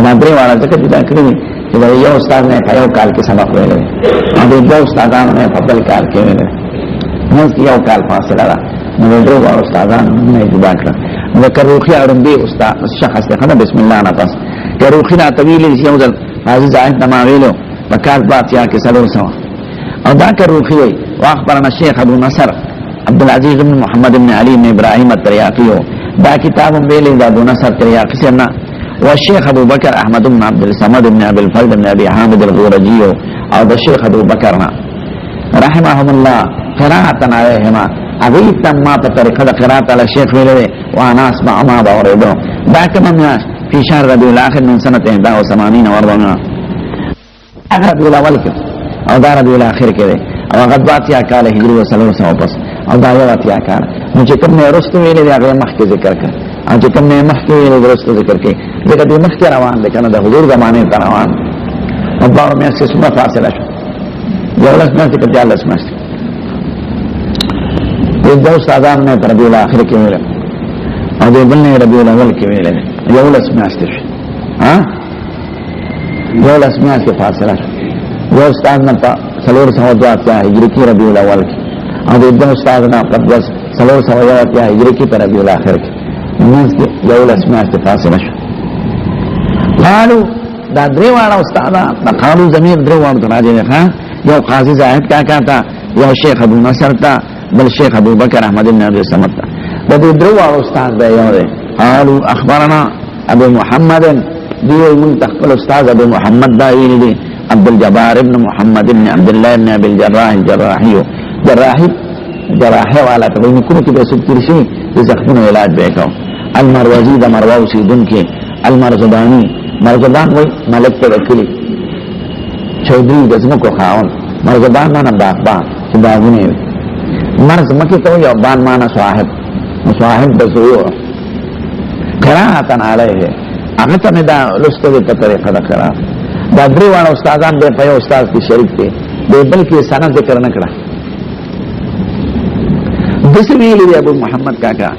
دا درې واړه ذکر دا کړی چې یو استاد نه په یو کال کې سبق ویلې او د دوه استادانو نه په بل کال کې ویلې نو یو کال فاصله ده نو د دوه واړو استادانو نه جدا کړ ذکر روخي اورندي استاد شخص ته بسم الله نه پس که روخي نه طويل یو ځل عزیز عهد ما ویلو وکال باتیا کې سلام سوا او دا که روخي وي واخبرنا الشيخ ابو نصر عبد العزيز بن محمد بن علي بن ابراهيم الترياقي دا کتاب ویلې دا ابو نصر ترياقي سره والشيخ ابو بكر احمد بن عبد الصمد بن ابي الفضل بن ابي حامد الغورجي او دا الشيخ ابو بكر رحمهم الله قراءة عليهما اغيث ما بطريقه قراءة على الشيخ ویلې وانا اسمع ما باوردو دا کوم میاش في شهر ربيع الاخر من سنه 81 و400 اگر ربيع الاول کې او دا ربيع الاخر کې او غدوات یا کال هجری و سلام سو پس او دا یوات یا کال نو چې کوم رستو ویلې هغه مخکې ذکر کړ او چې کوم مخکې ویلې رستو ذکر کړ لکه دې مخکې روان دي کنه د حضور زمانه ته روان او دا مې څه څه فاصله شو یو لاس نه کې جالس ماشي د استادان نه ربيع الاخر کې ویل او دې بل نه ربيع الاول کې ویل یو لاس ماشي ها یو لاس ماشي فاصله یو استاد نه سلور سوادات یا هجری کی ربیع الاول کی او د استاد نه پدوس سلور سوادات یا هجری کی ربیع الاخر کی موږ یو لسمه استفاده نشو قالو دا دریواړه استاد دا قالو زمير دریواړه راځي ښا یو قاضي زاهد کا تا یو شیخ ابو نصر تا بل شیخ ابو بکر احمد بن عبد الصمد تا د دې دریواړه استاد دی یو دی قالو اخبرنا ابو محمد دی منتقل استاد ابو محمد دا ویلي عبد الجبار ابن محمد ابن عبد الله ابن ابي الجراح جراحي والا ته نو کوم کې د سپترشي د زخمونو علاج وکاو المروزي د مروزي دن کې المرزباني مرزبان وای ملک ته وکړي چودري د زمکو خاون مرزبان نه باغبا چې باغونه مرز مکه ته یو بان معنا صاحب د زوو قراءه عليه هغه ته دا لسته په طریقه دا قراءه دا دریواړه استادان به په یو استاد کې شریک دي د بل کې سند ذکر نه کړه بسم الله ابو محمد کاکا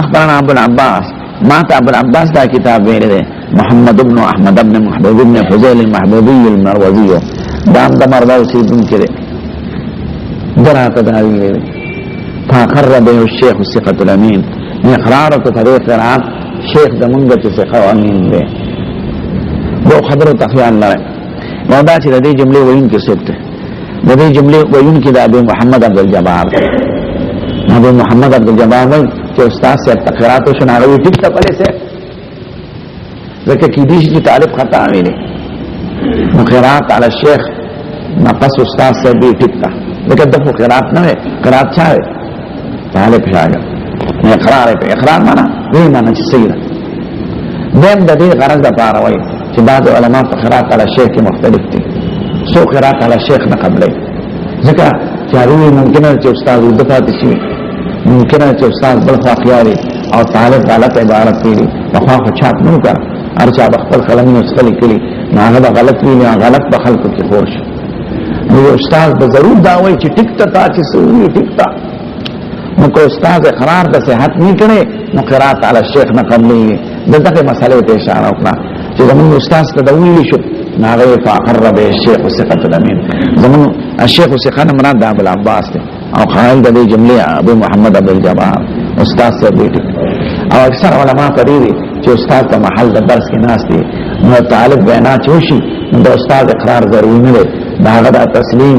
اخبرنا ابو العباس ما ابو العباس دا کتاب ویل دی محمد بن احمد بن محبوب بن فضيل المحبوبي المروزي دا د مروزي بن کړه درات دا ویل فاخر به الشيخ الثقه الامين اقرار تفريق قرات شیخ د مونږ چې ثقه امین دی دو خبرو تخیان لره مودا چې د دې جملې وین کې سوکته د دې جملې وین کې د ابو محمد عبد الجبار ابو محمد عبد الجبار وای چې استاد سے تقرات شناوي ټیک ته پله سه ځکه کې دې چې طالب خطا ویلي قرات علی الشيخ نقص استاد سے به ټیک تا لکه د قرات نه قرات چا طالب شاګرد اقرار معنا وی معنا چې صحیح ده دیم د دې غرض د پاره وای چې بعض علما په قرات علی الشيخ مختلف دي سو قرات علی الشيخ نه قبلې ځکه چې هغه ممکن چې استاد د پاتې شي ممکن چې استاد بل خاطري او طالب غلط عبارت کوي په خو چاپ نه کړ ارچا خپل قلم نسخه لیکلي هغه غلط ویلي غلط په خلکو کې خور شي نو استاد به ضرور دا وایي چې ټیک ته چې سوي ټیک ته نو کو استاد اقرار د صحت نه کړي نو قرات علی الشيخ نه قبلې دغه مسئله ته اشاره وکړه چې زموږ استاد ته دا ویل شو ناغه فاخر به الشيخ ثقه الامين زموږ الشيخ ثقه مراد د ابو العباس او قائل د دې جمله ابو محمد عبد الجبار استاد سے بیٹی او اکثر علما پریری چې استاد په محل د درس کې ناس دي نو طالب وینا چوشي نو د استاد اقرار ضروري نه دی داغه د تسلیم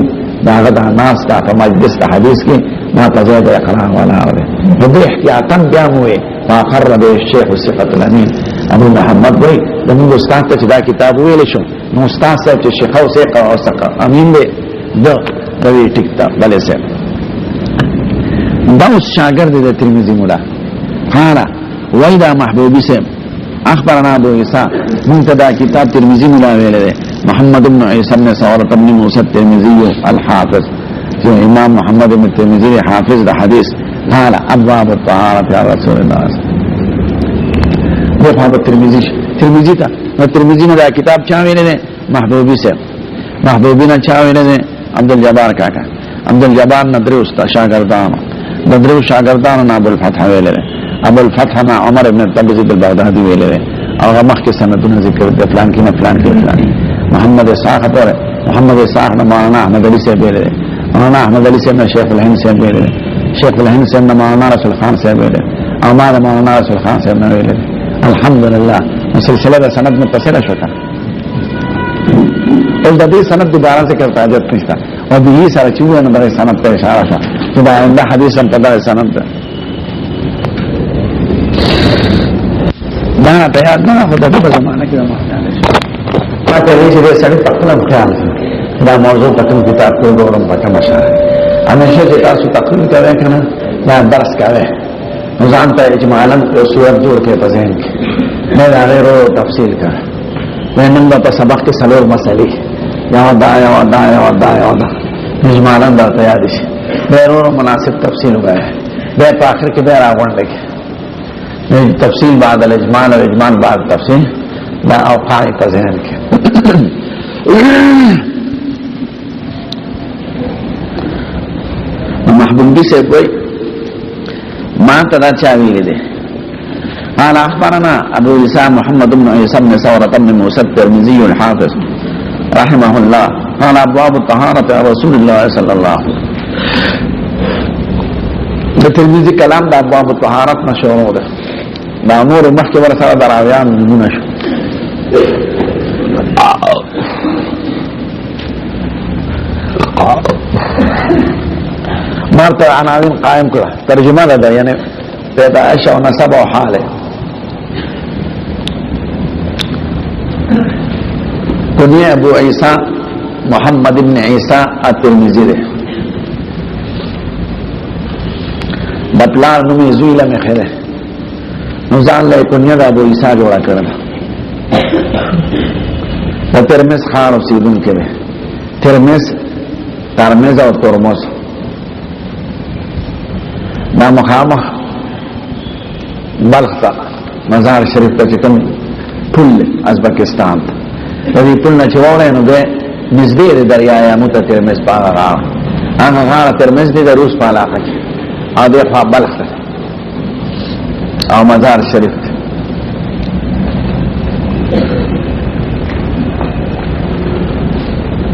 داغه د ناس کا په مجلس د حدیث کې ما تزاد اقرار ولا اوره په دې احتیاطاً بیا موي فاخر به الشيخ ثقه الامين ابو محمد وای د موږ استاد ته دا کتاب ویل شو نو استاد صاحب چې شیخ او ثقه او ثقه امین دی د وی ټیک تا بلې سه دا شاګرد د ترمذی مولا قال وایدا محبوبی سے اخبرنا ابو عیسی منتدا کتاب ترمذی مولا ویل دی محمد بن عیسی بن ثورت بن موسی الترمذی الحافظ جو امام محمد بن ترمذی حافظ د حدیث قال ابواب الطهارة على رسول الله وہ باب ترمذی تا ترمذی نے دا کتاب چا ویل دی محبوبی سے محبوبی نے چا ویل دی عبد الجبار کاکا عبد الجبار ندری استاد شاگردان بدرو شاگردان ابو الفتح ویل ابو الفتح نا عمر ابن التبزي بالبغدادي ویلے او مخ کے سندونه ذکر د فلان کې نه فلان کې فلان محمد اسحاق پر محمد اسحاق نا مولانا احمد علی سے ویلے مولانا احمد علی سے شیخ الهند سے ویلے شیخ الهند سے مولانا رسول خان سے ویلے او ما مولانا رسول خان سے ویلے الحمدلله سلسله سند متصله شوه ول د دې سند دوباره ذکر تاجت نشته او به یې سره چې ونه بل سند ته اشاره ده چې دا د حدیث هم په دغه سند ده دا ته یاد نه خو د دې په زمانه کې مهمه ده تا ته یې چې سړی په خپل خیال دا موضوع په کوم کتاب کې ورم پټه مشاهده همیشه چې تاسو تقریر کوئ کنه دا درس کوئ نو ځان ته اجمالاً یو صورت جوړ کړئ په ذهن کې نه دا غیرو تفصیل کړئ نن په سبق کې څلور مسلې یا دا اجمالاً دا تیار شي غیرو مناسب تفصیل وایي به په اخر کې به راغونډه کې تفصیل بعد الاجمال او اجمال بعد تفصیل دا اوقاع په ذهن کې محبوبی سے کوئی ما تدا چاویل دے قال اخبرنا ابو عیسیٰ محمد بن عیسیٰ بن ثورة بن موسى الترمذي الحافظ رحمه الله قال ابواب الطهارة رسول الله صلى الله عليه وسلم الترمذي کلام دا ابواب الطهارت مشهور ده دا نور مخکې ورسره دراویان نمونه شو مارته عناوین قائم کړه ترجمه ده یعنی پیدائش او نسب او حال کنیه ابو عیسی محمد ابن عیسی الترمذی ده بطلار نومی زویله مخره نو ځان له کنیه ابو عیسی جوړه کړل د ترمذ خان اوسیدون کې ترمذ او ترمذ دا مخامخ بلخ تا مزار شریف ته کوم پل ازبکستان ته دې پل نه چوره نو ده نږدې دریای اموت ترمذ پاره هغه غاړه ترمذ دې د روس په علاقه کې او د بلخ او مزار شریف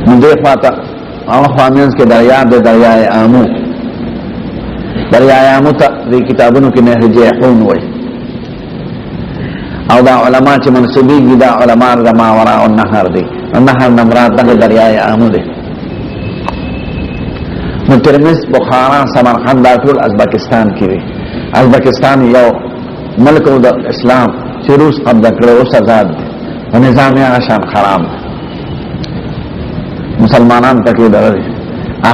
نو دې فاته هغه خامینس کې دریای امو دریای امو ته د کتابونو کې نهر جیحون وای او دا علما چې منسوبي دا علما د ماورا او نهر دي نهر نمرات د دریای امو دي نو ترمذ بخارا سمرقند دا ټول ازبکستان کې دي ازبکستان یو ملک د اسلام چې روس قبضه کړو او آزاد دي او نظام یې عشان خراب مسلمانان تکي درغلي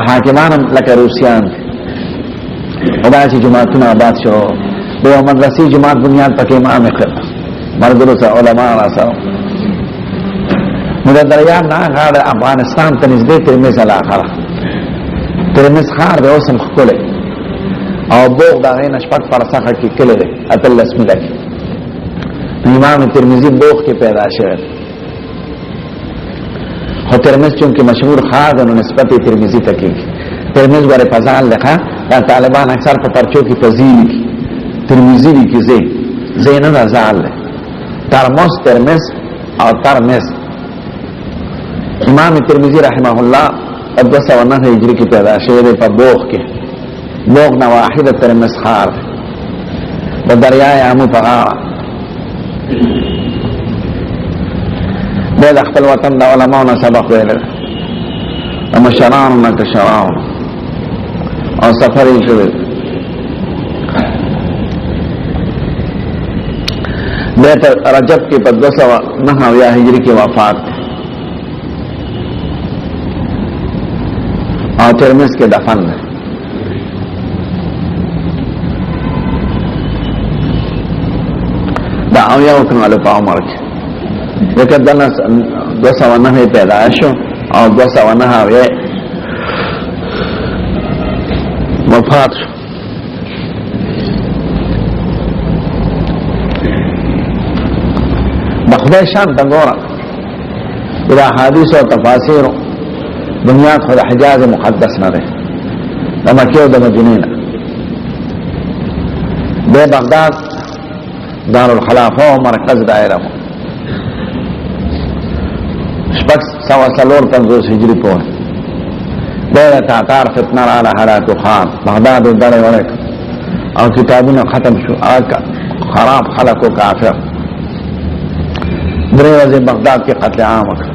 حاکمان لکه روسيان او دا چې جماعتونه آباد شو د مدرسې جماعت بنیاد پکې امام کړ مرګرو سره علما راځو نو د دریا نه غاړه افغانستان ته نږدې ترمذ الاخره ترمذ خار به اوسم خپله او بوغ دا غي نشپک فرسخه کې کله ده اتل اسم لکی امام ترمذی بوغ کې پیدا شوه خو ترمذ چونکه مشهور خار ده نسبت ترمذی ته کې ترمذ ور فزال لکه دا طالبان اکثر په پرچو کې تزیل کی ترمذی کې زین نه زال ترمذ او ترمذ امام ترمذی رحمه الله 209 هجری کې پیدا شوه په بوغ کې بوغ نه واحده ترمذ خار د دریای امو په غاړه د خپل وطن د علماونو سبق ویل او مشران نه کشران او سفر یې کړی د رجب کې په 209 هجری کې وفات او ترمذ کې دفن ده دا او یو کله په عمر کې دغه دنه 209 پیدا شو او 209 وفات شو د خدای شان ته ګوره د احادیث او تفاسیر بنیاد خود حجاز مقدس نه ده د مکه او د مدینه نه بے بغداد دار الخلافه و مرکز دائره شپږ سوه څلور پنځوس هجري پورې ډېره تاتار فتنه راغله هرات خان بغداد یې دړې وړې او کتابونه ختم شو خراب خلق و کافر درې ورځې بغداد کې قتل عام وکړ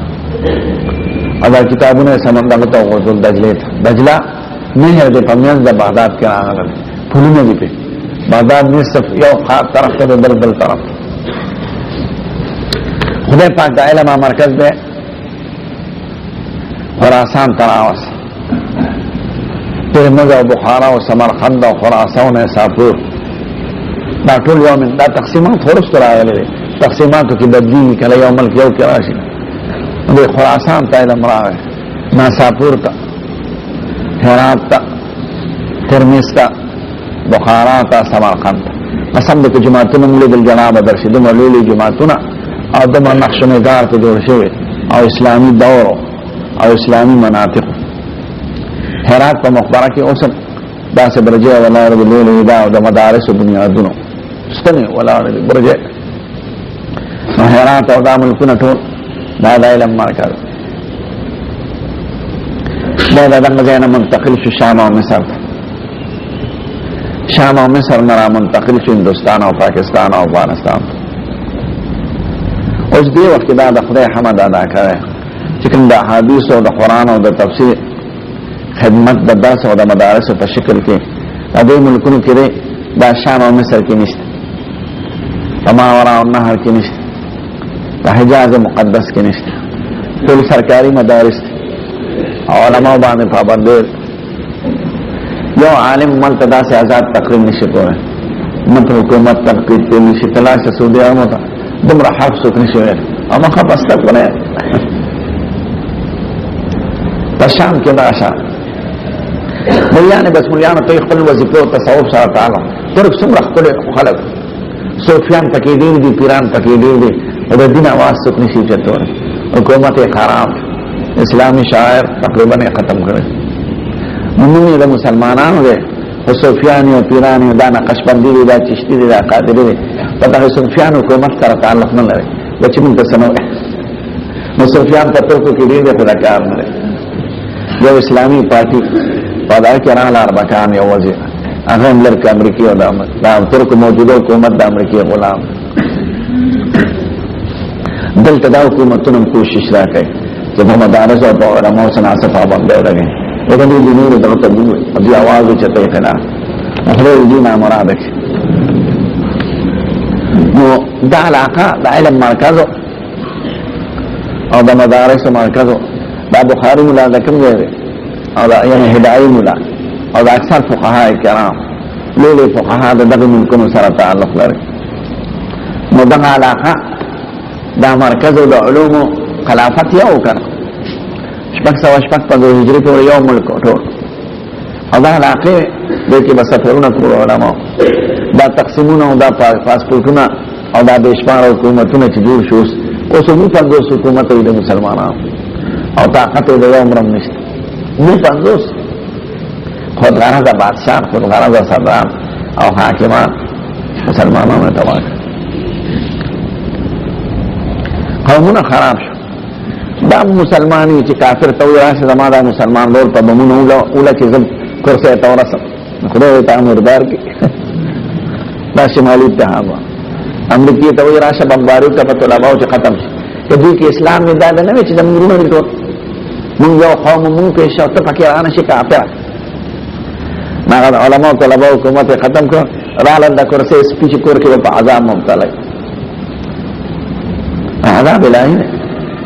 دا کتابونه سمندر ته وغورځول دجله ته دجله نهر د پمیانځ د بغداد کې راغله پلونه دي په بغداد نصف یو طرف ته بل طرف خدای پاک د علم مرکز دی خراسان تراوس ترمذ او بخارا او سمرقند او خراسان او ساپور دا ټول یو من دا تقسیمات ورسره راغلي تقسیماتو کې بدلی کله یو ملک یو کې راشي د خراسان ته علم راغی ناساپور ته هرات ته ترمذ ته بخارا ته سمرقند قسم دې جماعتونو موږ د جناب درشد مولوی جماعتونه او د نقش نگار ته جوړ شوی او اسلامی دور او اسلامی مناطق هرات په مخبره کې اوس داسې برجه ولا رب لیل دا او د مدارس او بنیادونو ستنه ولا برجه هرات او د ملکونه ټول دا د علم مرکز دا دغه نه منتقل شو شام او مصر شام او مصر نه منتقل شو هندستان او پاکستان او افغانستان اوس دی وخت دا د خدای حمد ادا کوي چې کوم د احادیث او د قران او د تفسیر خدمت د درس او د مدارس په شکل کې د دې ملکونو کې دا شام او مصر کې نشته تما ورا او نهر کې نشته د حجاز مقدس کې نشته ټول سرکاري مدارس او علماء باندې پابند یو عالم ملتدا سے آزاد تقریر نشي کولای مت حکومت تنقید ته نشي تلاش سعودي عربو ته دمر حرف سوک نشي ویل اما خپس تک بنه پشام کې راشه مليانه بس مليانه ته خپل وظیفه او تصوف سره تعالی ترک څومره خپل خلق صوفیان پکې دي پیران پکې دي او د دین आवाज سوک نشي چتور حکومت خراب اسلامی شاعر تقریبا ختم کړي موږ د مسلمانانو دي او صوفیان او پیران دا نقشبندي دي دا چشتي دي دا قادری دي پتہ صوفیان حکومت سره تعلق نه لري چې موږ ته سنو نو صوفیان په ترکو کې دي په کار نه یو اسلامی پارٹی پدای کې راغله اربکان یو وزیر هغه لرک امریکای او د ترک موجوده حکومت د امریکای غلام دلته دا حکومتونه کوشش راکړي چې په مدارس او علماء سره صفابند ولګي دا دې نور دغه ته دی आवाज چته کنا خپل دې نه مراد نو دا علاقه د علم مرکز او د مدارس مرکز دا بخاری مولا دا کم گئے او دا یعنی هدائی مولا او دا اکثر فقهاء کرام لیلی فقهاء دا دغی ملکنو سر تعلق لري نو دا علاقه دا مرکز دا علوم خلافت یو کر شپک سوا شپک پا دو هجری پور یو ملکو طور او دا علاقه دیکی بسفرون کور علماء دا تقسیمون او دا پاسپورتون او دا بیشمار حکومتون چی جور شوس اوسو مو پندوس حکومت وی دا مسلمانان او طاقت د یو عمرم نشته نو پنځوس خود غرض بادشاہ خود غرض صدران او حاکمان مسلمانانو ته واک قومونه خراب شو دا مسلمانی چې کافر ته راشه زما دا مسلمان لور په بمونه اوله چې زم کرسه ته ورسم خدای ته امردار کی دا شمالي اتحاد امریکای ته راشه بمبارو ته په طلباو چې ختم شي دې کې اسلام نه دا نه چې زمونږ نه ټول موږ یو قوم موږ په شرط پکې رانه شي کافر ما علماء طلبه حکومت ختم کړ رااله د کورسه سپیچ کور کې په عذاب مبتلا عذاب الهي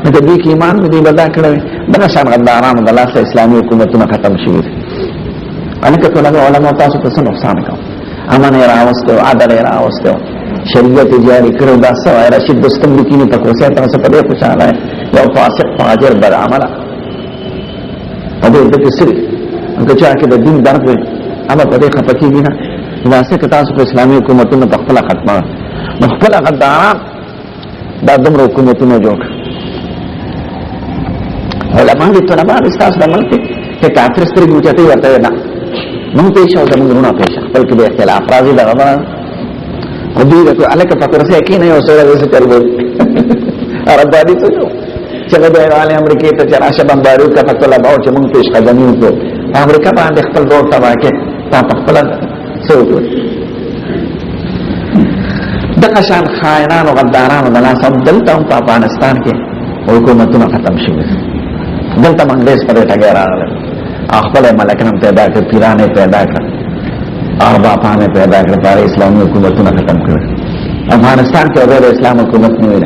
نه دې کې ایمان دې بدا کړو دغه شان غدارانو د الله اسلامي حکومتونه ختم شي انکه طلبه علماء تاسو ته نقصان کوي امن راوستو عدل راوستو شریعت جاری کړو دا سوای رشید دستم لیکینه په کوسه تاسو په دې خوشاله یو فاسق فاجر بد عمل او دې کسری انکه چې د دین درک اما په دې خپکیږي نه واسه که تاسو په اسلامي حکومتونو په خپل ختمه نو خپل غداران دا دمر حکومتونو جوړ علماء دي طلبه استاس د ملک ته کافر سترګې چته ورته نه موږ ته شاو زموږ نه پېښه بلکې د اختلاف راځي دا خبره دوی د الکه فکرسه کې نه یو سره وسه چلو عربادي څه چله د امریکای ته چراشه بمبارو کا فتلا باو چې مونږ پیش قدمي وکړو امریکا باندې خپل ډول تبا کې تا خپل څه وکړو دغه شان خائنان او غداران د لاس دلته په افغانستان کې حکومتونه ختم شوي دلته انګلیس پر ټاګه راغله خپل ملکانو پیدا کړ پیرانه پیدا کړ اربابانه پیدا کړ پر اسلامي حکومتونه ختم کړ افغانستان کې غیر اسلام حکومت نه ویل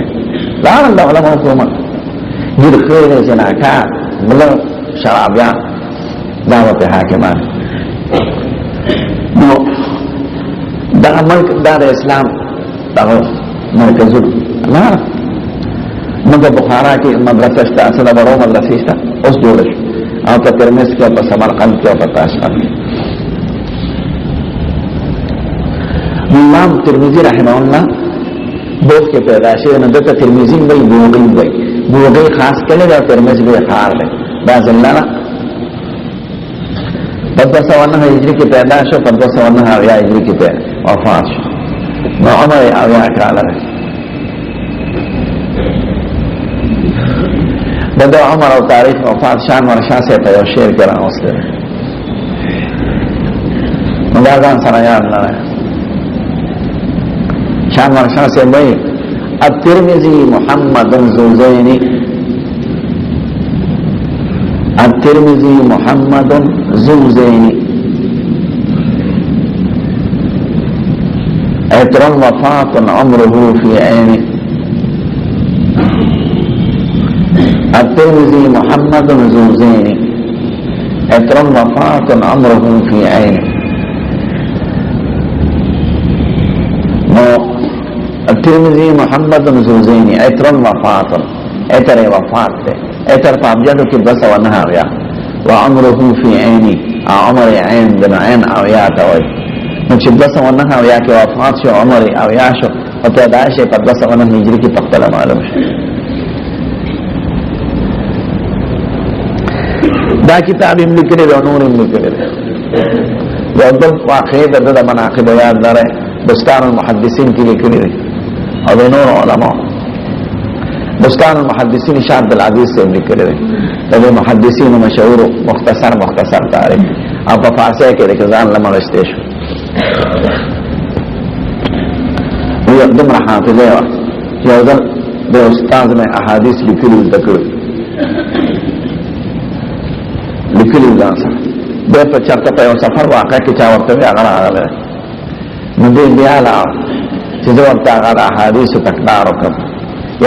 لا الله علماء حکومت دې خیر جناکا بل شرابیا دعوت حاکمان نو دا ملک دار اسلام دا مرکز لا مګه بخارا کې مدرسه شته اصله ورو مدرسه شته اوس جوړ شو او په ترمذ کې په سمرقند کې او په تاشقند کې امام ترمذی رحمه الله بوخ کې پیدا شوی نه دته ترمذی وی بوغي خاص کړي دا ترمذی به خار دی دا زلانا 1509 هجری کې پیدا شو 1509 هجری کې وفات شو نو عمر اویا کاله دا عمر او تاریخ وفات شان ورشا سے په شعر کې راوستل دا ځان سره یاد نه شان ورشا سے وایي الترمذي محمد زوزيني الترمذي محمد زوزيني عطر وفاة عمره في عينه الترمذي محمد زوزيني عطر وفاة عمره في عينه الترمذي محمد زوزيني عطر وفاة عطر وفاة عطر فابجدو کی بس ونها ویا وعمره في عيني عمر عين بن عين او یا توي نو چې بس ونها ویا کی وفات شو عمر او یا شو او پیدائش په بس ونه هجری کی پختله معلوم شو دا کتاب هم لیکلی او نور هم لیکلی یو بل واقع د مناقب یاد لري بستان المحدثین کې لیکلی او د نور علماء بستان المحدثین شاه عبد العزيز سے لیکلی د محدثین مشهور مختصر تاریخ او په فارسی کې د ځان لمرشته شو یو دمر حافظه یو ځل د استاد نه احادیث لیکلي ذکر لیکلي ځان د په چرته په سفر واقع کې چا ورته هغه راغله نو دې بیا لا چې ورته هغه احادیث تکرار وکړ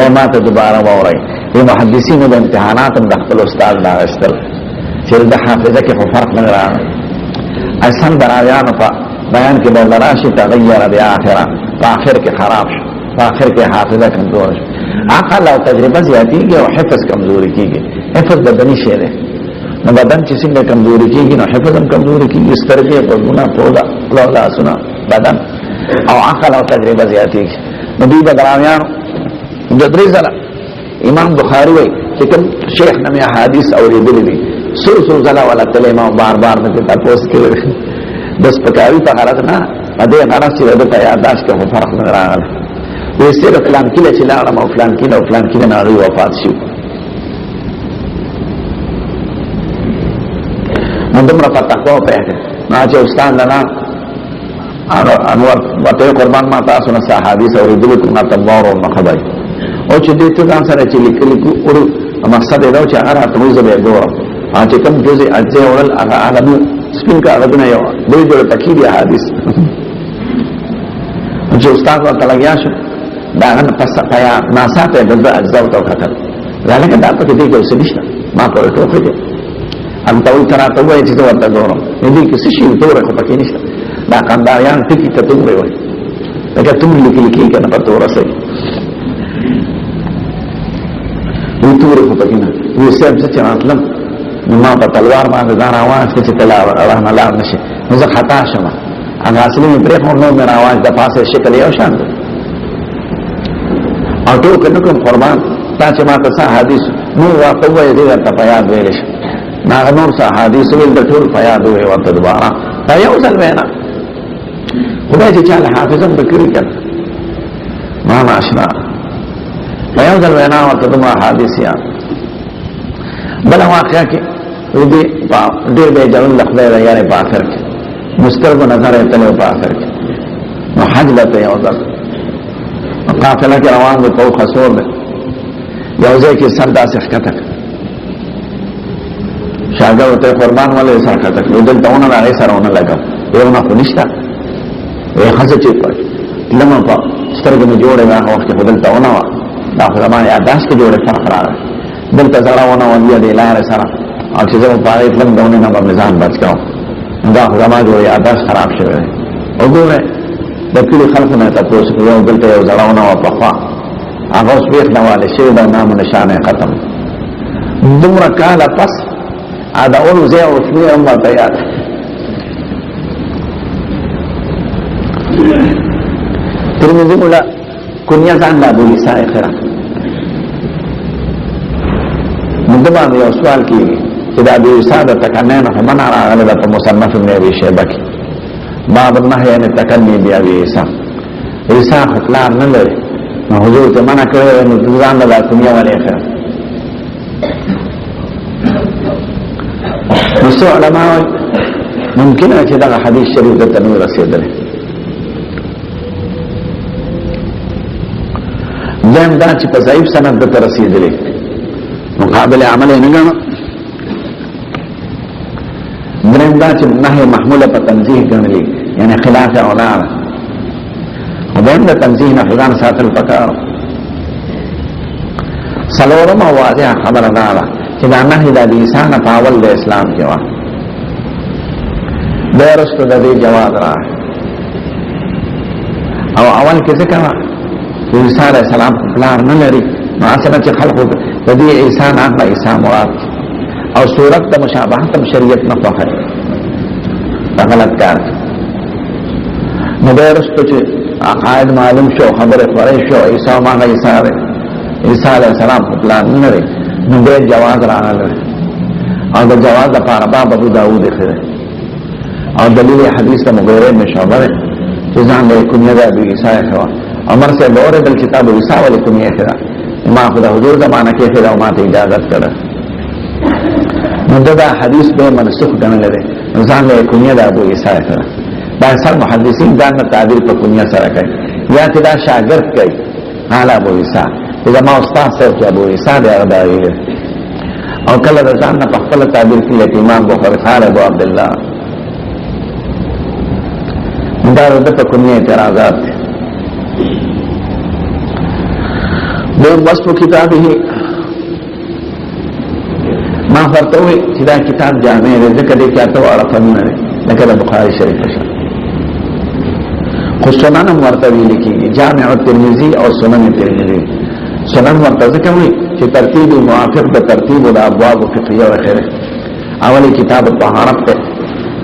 یا ما ته دوباره ووري د محدثینو د امتحانات د خپل استاد لا استل چې د حافظه کې فرق نه راغی اصل دراویان په بیان کې بل راشي تغیر بیا اخره په اخر کې خراب شو په اخر کې حافظه کمزور شو عقل او تجربه زیاتیږي او حفظ کمزوري کیږي حفظ بدني شی دی نو بدن چې څنګه کمزوري کیږي نو حفظ هم کمزوري کیږي سترګې په ګنا پودا لا سنا بدن او عقل او تجربه زیاتیږي نو دوی دراویان د درې ځله امام بخاری وایي چې کوم شیخ نامه احادیث اوریدلې دي سو ځله ولا کلمه بار نه تاسو کې بس پکاوی په غلط نه اده غلط چې د یاداشت کې فرق نه راغلی وې سره فلان کې چې لاړم او فلان کې او فلان کې نه غوي وفات شو مندمره پتاکو په نه چې استاد نه انور وته قربان ما تاسو نه صحابي اوریدلې کومه تبور او مخبر او چې دې ته ځان سره چې لیکل او مقصد دا چې هغه تاسو به ګورم چې کوم جزء اجزه اورل هغه عالم سپین کا غدنه یو دې جوړ تکلیف حدیث چې استاد ورته لګیا شو دا نه پس پیا ناساته د اجزا او توکل ځکه دا په دې کې څه نشته ما په ټوخه دي ان ټول ترا ته وایي چې ورته ګورم دې کې څه شي دوره خو پکې نشته دا کانداریان ټکی ته دومره وایي دا ټول لیکي کنه په توره سي وې توره خو پکې نه وې سم چې اصلا ما په تلوار باندې ځان आवाज کې تلاوه الله نه لار نشي زه خطا شوم هغه اصلي پرې مو نو مې आवाज د پاسه شکل یو شان او ټول کوم قربان تا چې ما ته حدیث نو واقع وې دې ته پیاد ویل شي ما نور حدیث ویل د ټول پیاد وې ورته دوباره دا یو ځل وینا خدای چې چاله حافظم بکری کړ ما ناشنا یو ځل وینا ورته دومره حادث یا بله واقعه کې دې ډېر به جوړ لخدای را یاره په آخر کې مسترګو نظر یې تلو په آخر کې نو حج لته یو ځل قافله کې روان دي په خسور ده یو ځای کې سر داسې ښکته شاګرد ته قربان ولې سر ښکته کړو دلته ونه راغی سره ونه لګم یو نه خو نشته وی خزه چې پړ لمه په سترګې مې جوړې هغه وخت کې دلته ونه وه دا خو زما یاداشت کې جوړې فرق راغی دلته زړه ونه ولیا دې لارې سره او چې زه په هغې تلم دونې نه به مې ځان بچ کوم دا خو زما جوړې یاداشت خراب شوی دی وګوره د کلي خلکو نه تپوس کړو یو دلته یو زړه ونه وه پخوا هغه اوس بیخ نه والی شوی دا نام و نشان یې ختم دومره کاله پس دا اولو ځای او شمې هم ورته یاد ترمذی مولا کنیا ځان لا ابو عیسی اخره مندبان یو سوال کیږي چې دا ابو عیسی د تکنین هم نه راغله په مصنف ابن ابي شيبه کې باب النهي عن التکنی بابي عیسی عیسی خپلار نه لري نو حضور ته منع کړی نو ځان لا کنیا ولې اخره نو علماء ممکن ہے چې دا حدیث شریف ته نور رسیدل دیم دا چې په ضعیف سند ته رسیدلی مقابل عمل نه غواړم دریم دا چې نهي محموله په تنزیه ګڼلې یعنی خلاف اولا وبند تنزیه نه ځان ساتل پکار سلورم واضح خبر نه چې دا نهي د انسان په اول د اسلام کې و درسته د دې جواز را او اول کې څه کړه عیسی علیہ السلام پلار نه لري نو اصله چې خلقو د دې عیسی نه عیسی مراد او صورت د مشابهت شریعت نه فقط غلط کار نو درسته چې عقاید معلوم شو خبره خوري شو عیسی ما عیسی علیہ السلام پلار نه لري نو به جواز راغله او د جواز لپاره باب ابو داود خره او دلیل حدیث ته مغیره مشابه چې ځان له کنیه د ابي عیسی خوا عمر سے بوره دل کتاب عیسی ول کنیه خره ما خدا حضور زمانہ کې خره او ما ته اجازه کړه نو دا حدیث به منسوخ ګڼل لري ځان له کنیه د ابو عیسی خره دا سر محدثین ځان تعبیر په کنیه سره کوي یا چې دا شاګرد کوي حالا ابو عیسی اذا ما استاد صاحب چې ابو عیسی دی هغه دی او کله د ځان په خپل تعبیر کې لکه امام بخاری قال ابو عبد الله دا د په کومه اعتراضات دو وصف کتابه ما فرتوي چې دا کتاب جامع دی ځکه دې کې تاسو عرفونه نه لکه د بخاری شریف شه خو سنن مرتبه لیکي جامع الترمذی او سنن الترمذی سنن مرتضی کوي چې ترتیب موافق د ترتیب د ابواب فقهیه او خیره اولی کتاب الطهارت ته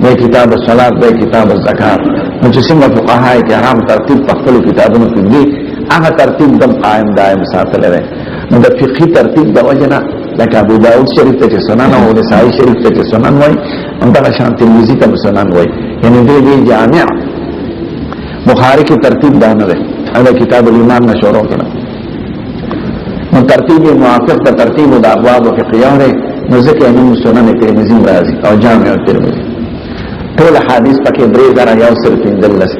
د کتاب الصلات د کتاب الزکات نو چې څنګه فقهای کرام ترتیب په خپل کتابونو کې دي هغه ترتیب د قائم دائم ساتل لري نو د فقهي ترتیب د وجنه لکه ابو داود شریف ته سنن او نسائی شریف ته سنن وای هم دا شان ترمذی ته سنن وای یعنی دې جامع بخاری کی ترتیب دانه ده هغه کتاب الایمان نشورو کړه نو ترتیب موافق ته ترتیب د ابواب فقهیه ده نو ځکه نو سنن ترمذی راځي او جامع ترمذی ټول حدیث پکې درې زره یو سل پنځلس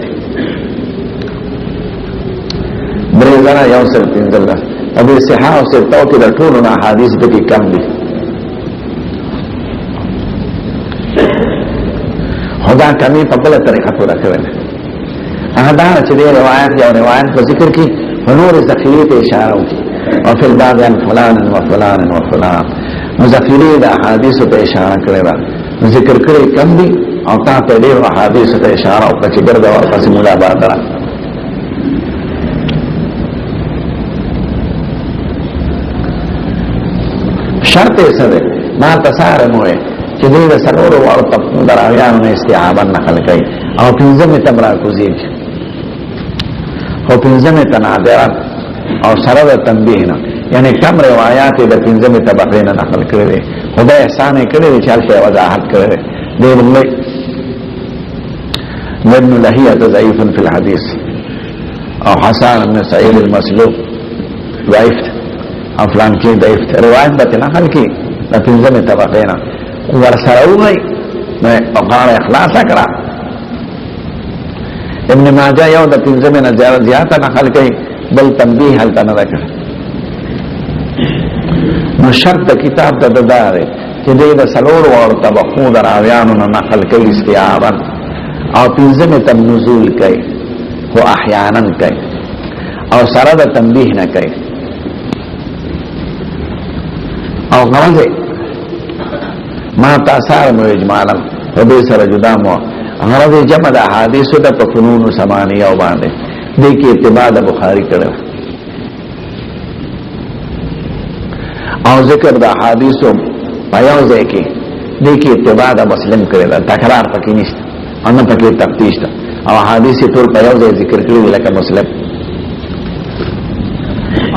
درې زره یو سل پنځلس ابو صحاح او ستو کې د ټول حدیث د کې کم دي خدا کمی په بل طریقه پورا کوي هغه دا چې د روایت یا روایت په ذکر کې نور ذخیره ته اشاره وکړي او په بعد ان فلان و فلان و فلان ذخیره د احادیث ته اشاره کړي را ذکر کړي کم دي او تا په ډېر احادیث ته اشاره او چې ګرځا ورپسې مولا بادره شرط یې سره ما تساره موه چې دې د سرور او په دراویانو استعابه نقل کوي او پنځمه تمرا کوزي او پنځمه تنادرات او سره د تنبیه نه یعنی کم روایت د پنځمه طبقه نه نقل کړي خدای احسان کړي چې هر شی وضاحت کړي دې موږ ابن لهیه ضعیف فی الحديث او حسان بن سعید المسلوب ضعیف او فلان کې ضعیف روایت به نقل کې د پنځمه طبقه نه ورسره وای نو قال اخلاص کړه. ابن ماجه یو د پنځمه نه زیاته نقل کوي بل تنبیه هل نه ذکر. نو شرط کتاب د ددار چې د سلور او طبقو دراویانو نه نقل کوي استیابا او پنځمه تم نزول کوي خو احیانا کوي او سره د تنبیه نه کوي او غرض ما تاثار نو اجمالا و دې سره جدا مو غرض جمع د احادیث د فنون ثمانیه باندې دې کې اتباع د بخاری کړو او ذکر د احادیث پیاو ځای کې دې کې اتباع د مسلم کړل تکرار پکې نشته ان پکې تفتیش او احادیث ټول پیاو ځای ذکر کړل لکه مسلم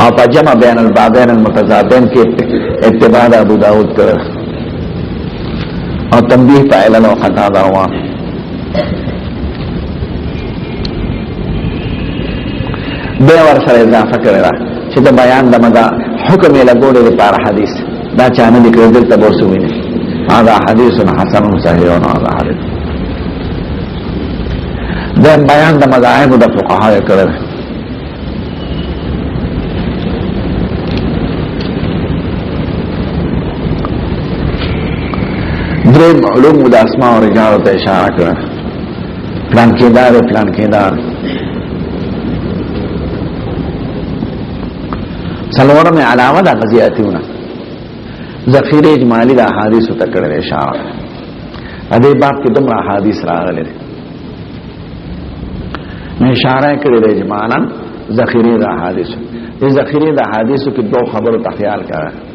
او په جمع بین البابین المتضادین کې اتباع د ابو داود کړل او تنبیه په علل او خطا دا وا به ور سره اضافه کړل چې د بیان د مدا حکم له ګوره لپاره حدیث دا چانه د کړه دلته ورسوي نه هذا حدیث حسن صحیح او هذا حدیث د بیان د مذاهب د فقها کړل. درم علوم د اسماء او رجال ته اشاره کړه پلان کې دار سلوړه میں علاوه د غزياتونه ذخیره اجمالی د احادیث ته کړل اشاره ا دې باب کې دومره احادیث راغلي نه اشاره کړل اجمالا ذخیره د احادیث د ذخیره د احادیث کې دوه خبرو ته خیال کړه